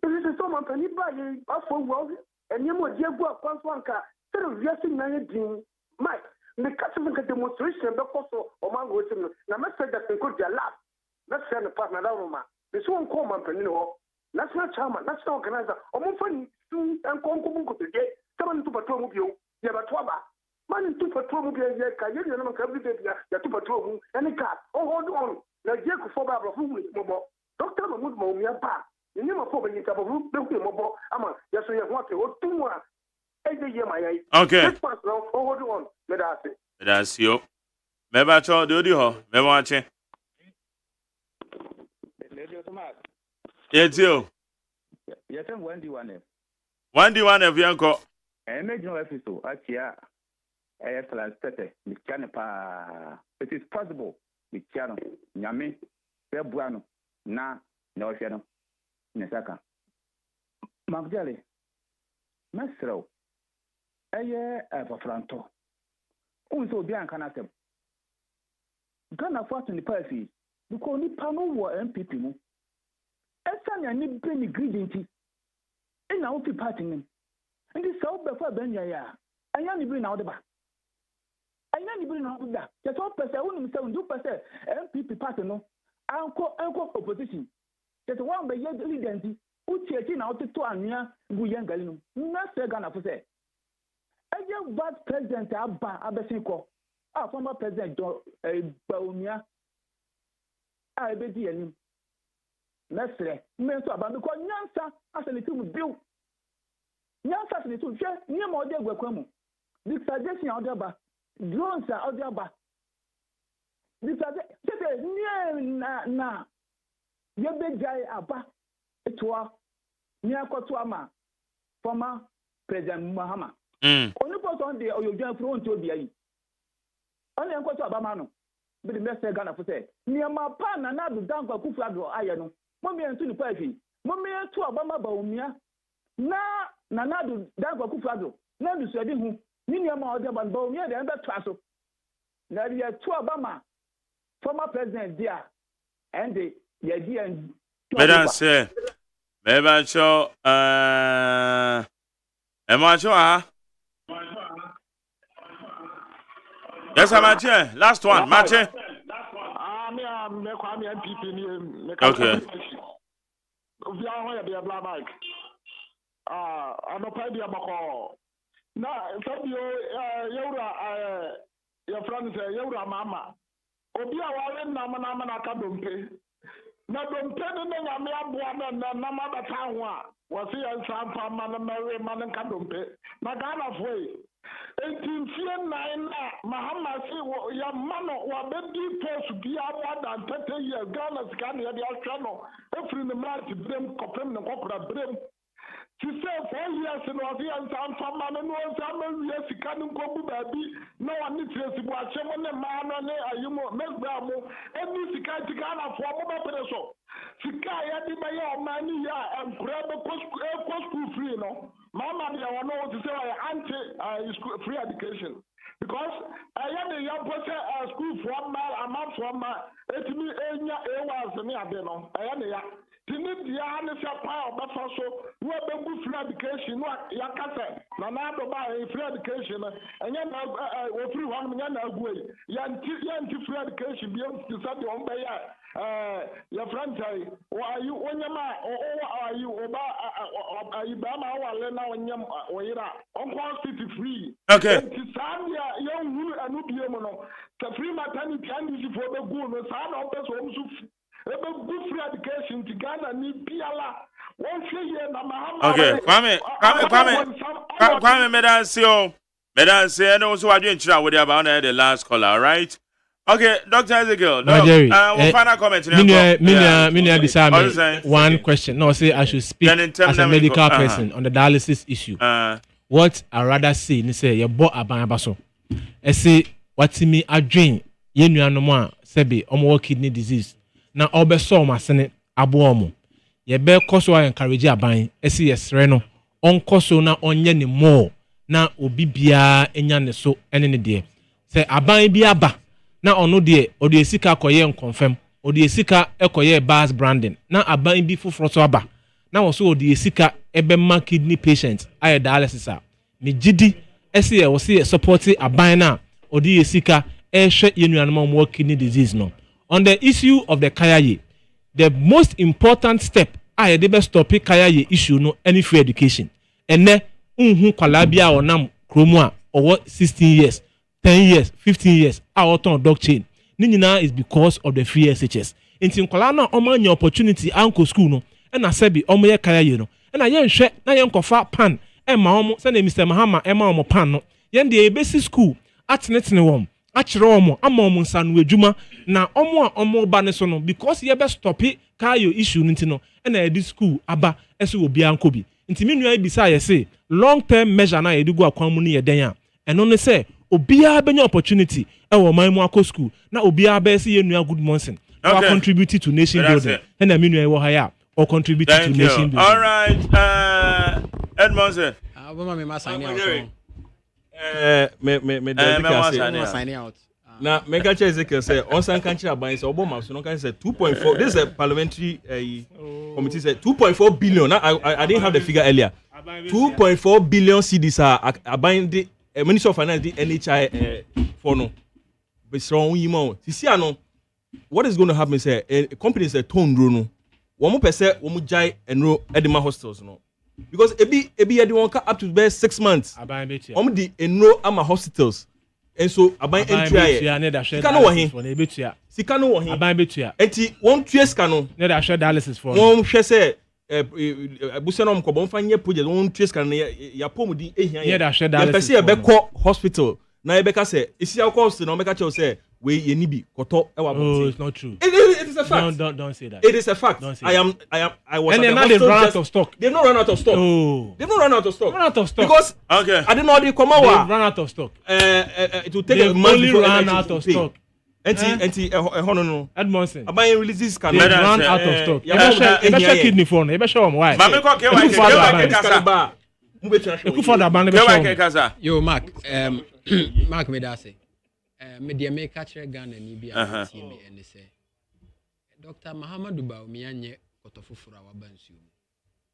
[SPEAKER 12] this is so mampani ba ye afọ wo enye mo die gu akwanso anka se viasi na ye din Mike the Catholic demonstration be koso o mango tim na message that could be lab let's say the partner that room this one call mampani no national chairman national organizer o mo fani en konko bunko tege taban tu patro mu bio ya batwaba man tu patro mu bio ya ka ye na ka bi de ya tu patro mu any ka hold on na je ku fo ba bro fu mo bo Dr. Mahmoud Bawumia ba ni ma fo ba ni ka bo be ku mo bo ama ya so ye ho ate o tunwa eje ye mayai
[SPEAKER 2] okay
[SPEAKER 12] hold on
[SPEAKER 2] that's you me ba cho de odi ho me mo ache Yetio.
[SPEAKER 13] Yetem 1D1F.
[SPEAKER 2] 1D1F yanko.
[SPEAKER 13] Imagine episode achia translated michane pa. It is possible michano nyame bebuano na ofia nesaka. Magdale. Mesro. Eye afranto. Unso bi anka na sem. Gana fatu ni pafi. Because ni pano wo MPP mu. Esanya ni beni gridenti ina ofi party nim ndi so be fa benya ya anya ni beni na odeba ya so pese wonu se ndu pese MPP party no anko opposition that one be ye gridenti uchi na oteto anua bu ye ngali no na se Ghana fo se aye vice president aba abesinko former president Bawumia ebedi yanim mesre menso aba because nyansa asalitu mu bill nyansa asalitu hwe nie ma ode agwakwa mu the suggestion ode ba drones ode ba the suggestion nie na ye bejai aba etwa nie akoto ama former president Mahama oni person dey oyodwan front obi ayi oni akoto aba ma no bi the mesre Ghana for say nie ma pa na do dankwa kufu ado aye no Mommy and Tuni Pafi, Mommy to Obama Bawumia, na do Dagwa Kufado, Nadu Sadi who, Niniama Odaban Bawumia, the other Trasso. Nadia to Obama, former president there, and the idea and.
[SPEAKER 2] Madam say, Madam show, am I sure? Yes, I'm at you. Last one, Matche. Okay.
[SPEAKER 14] I'm a party of now, some your friends say, Yura Mama. Obia Warren Namana Kadumpe. Now, don't tell them I'm a boy and Namada Tawa. Was he and some man, Mary Man Kadumpe? Magana way. 1809, Mahama say, your man or baby post be more than 30 years. Ghana's Ghana, the channel. Every man to blame, Copem, and Opera Brim. She said 4 years in Australia and some man and no some years he can't go baby. No one needs to watch him on the man and you know, Mesbramo, and this guy to Ghana for mobile peso. Sika ya di mayo money ya and grab a school free, no. Mama, I know what to say anti free education. Because I am a young person at school from a month from my 8 me was me I don't know. I am a Tinid Yanisha power, but also who have been free education, what Yakasa, Nanado by free education, and then free 1 million away. Yanti free education beyond to set your own your friend say, why are you on your mind, or are you about Ibama or Lena on your Uncle City free?
[SPEAKER 2] Okay.
[SPEAKER 14] Tisania, young woman, and Ubiamono, the free maternity and for the good, son of the home. Good free education to Ghana need Piala.
[SPEAKER 2] Okay, Kwame, Madam, say, I know so I didn't try with you about the last caller, all right? Okay, Dr. Ezekiel, no, we'll find a comment.
[SPEAKER 9] One question. No, say I should speak as a medical person on the dialysis issue. What I rather say, ni say, you bought a banyabaso. I say, what's me a drain, yenu anoma, sebi, omo kidney disease. Na obeso ma sene abomo ye be koso a encourage aban esi yesre no onkoso na onye ne mo na obi bia enya ne so ene ne de se aban bi aba na ono de odi esika koye nkonfam odi esika ekoye bas branding na aban bi foforo so aba na wo so odi esika ebe ma kidney patient aye dialysis a me gidi esi ye wo se support aban na odi esika ehwe yenuanoma mo kidney disease no. On the issue of the Kayaye, the most important step I had stop Kayaye issue no any free education. And then kwalabia or nam kromwa or 16 years, 10 years, 15 years, our ton dog chain. Ninina is because of the free SHS. In Tinkolana oman your opportunity uncle school no and I said be omoye Kayaye no. And I yen share na yen kofa pan and my homo send Mr. Mahama Emma omo pan no. Yen the basic school at netne Achiromo, Amom Sanwe Juma, na omo banesono, because ye best stop it, Kayo issue Nintino, and this school, Abba, Esu Biancobi. Intiminu beside say, long term measure na edugo akwamuni ye denya. And only say, Obia benyo opportunity, ewo Maimwako school, na Obia besi ye nua good monsen, or contributed to nation building, and a minu ewo haya, or contributed to nation building.
[SPEAKER 2] All right, Edmondson.
[SPEAKER 8] Signing out.
[SPEAKER 10] Now, make a chance to say, on some country, by so Obama, so no can say 2.4. This is a parliamentary committee said 2.4 billion. I didn't have the figure earlier. 2.4 billion cedis are buying the Ministry of Finance, the NHI for no. But strong, you know, what is going to happen? Say, a company is a tone runo. 1% Omujai and Ro Edema hostels, no. Because ebi anyone up to best 6 months. The enroll ama hospitals. And so aban entry Sikano wahin. Sikano wahin. Aban betua. Enti one twes kano.
[SPEAKER 9] Ne da share dialysis for.
[SPEAKER 10] One hwe se busenom ko bon fanye project one twes kano ya pomudi ehia.
[SPEAKER 9] Ne da share dialysis.
[SPEAKER 10] Pese e be ko hospital. Na e be ka se isi akọ na o be ka che say we ye ni bi koto e wa
[SPEAKER 9] Oh, it's not true.
[SPEAKER 10] It is a fact.
[SPEAKER 9] Don't say that.
[SPEAKER 10] It is a fact. I was.
[SPEAKER 9] And now they've run out of stock.
[SPEAKER 10] They've not run out of stock.
[SPEAKER 9] Oh.
[SPEAKER 10] They've not run out of stock.
[SPEAKER 9] Run out of stock.
[SPEAKER 10] Because
[SPEAKER 2] okay.
[SPEAKER 10] I didn't know they come out.
[SPEAKER 9] They've run out of stock.
[SPEAKER 10] It will take
[SPEAKER 9] they've
[SPEAKER 10] a month
[SPEAKER 9] only
[SPEAKER 10] before
[SPEAKER 9] run out of stock.
[SPEAKER 10] No.
[SPEAKER 9] Edmondson.
[SPEAKER 10] I'm buying releases can
[SPEAKER 9] they've run out of stock. You better kidney phone. You better show them why.
[SPEAKER 8] Yo, Mark, Mark made that say. media make catcher Ghana ni bi a team and say Dr. Mahamadou Bawumia nye kotofufura wa bansu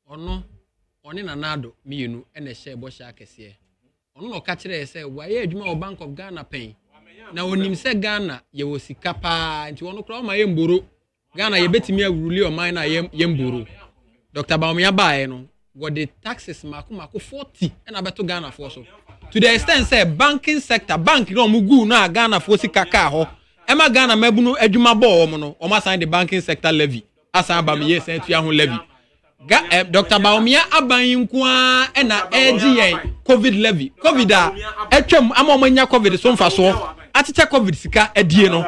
[SPEAKER 8] ono oni nanado mienu ene hye bo hye akese ono no catcher say waye adwuma o Bank of Ghana pen na onim se Ghana ye wo sika pa nti ono kra o ma ye mboro Ghana ye betimi awuruli o man na ye mboro Dr. Bawumia bae no what the taxes mako 40 and abeto Ghana for so to the extent say banking sector bank no mugu na Ghana for sika ka ho ema Ghana mabunu adwuma bo o mo no o ma sign the banking sector levy asan ba me yes entua ho levy Dr. Bawumia aban nko a na AGYEMAN COVID levy COVID a etwam ama manya COVID so mfa so atete COVID sika adie no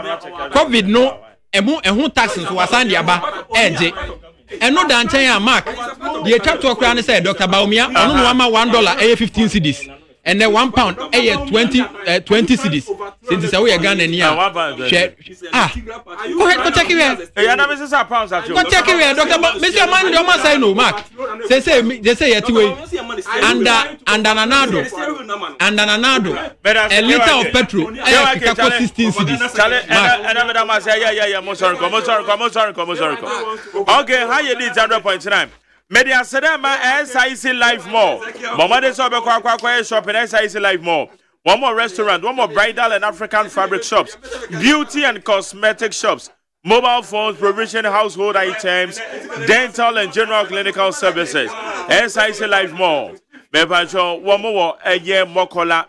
[SPEAKER 8] COVID no ehun taxes so asan dia ba eje eno da nchen ya mark the chapter okra ne say Dr. Bawumia ono no ama $1 15 cedis and then £1 20 cedis since say we Ghana ni a go ahead go check it
[SPEAKER 2] eh na me say pounds at you
[SPEAKER 8] go check it Dr. Mr. Man do man say no mark say yeti we and ananado a liter of petrol e 16 cedis
[SPEAKER 2] chale and madam say yeah mo sorry okay how you need 100.9 Media Sedema SIC Life Mall. Mama de Sobe Kwa shop in SIC Life Mall. One more restaurant, one more bridal and African fabric shops, beauty and cosmetic shops, mobile phones, provision household items, dental and general clinical services. SIC Life Mall. Mepancho, one more a year Mokola.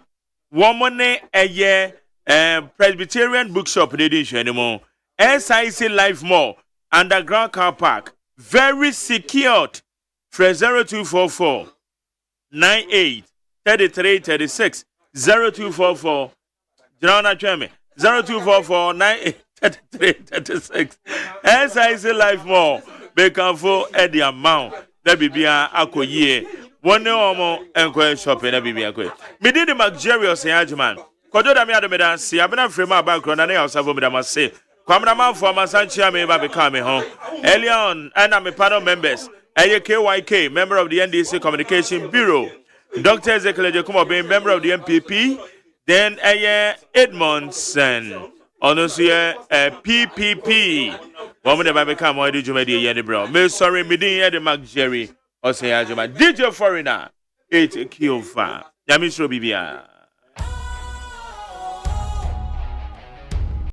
[SPEAKER 2] One more a year Presbyterian bookshop edition anymore. SIC Life Mall. Underground car park. Very secured. 0244 98 33 36 0244 Jana Cheme 0244 98 33 36 SIC Life Mall Bekanfo Eddie amount that be akoye one omo enko shopping that be akoye me did the luxurious AGYEMAN kodo da me adomeda si abena frame background na ya osavo me da mase kwamraman for masanchia me ba become me ho earlier on and I'm a panel members AKYK, member of the NDC Communication Bureau. Dr. Ezekiel Jekumo being member of the MPP. Then Edmondson. Also PPP. Woman that become more did you make the bro. Me sorry, me didn't the Mark Jerry or say AGYEMAN. DJ Foreigner. 8 kill far. Yamisro Bibia.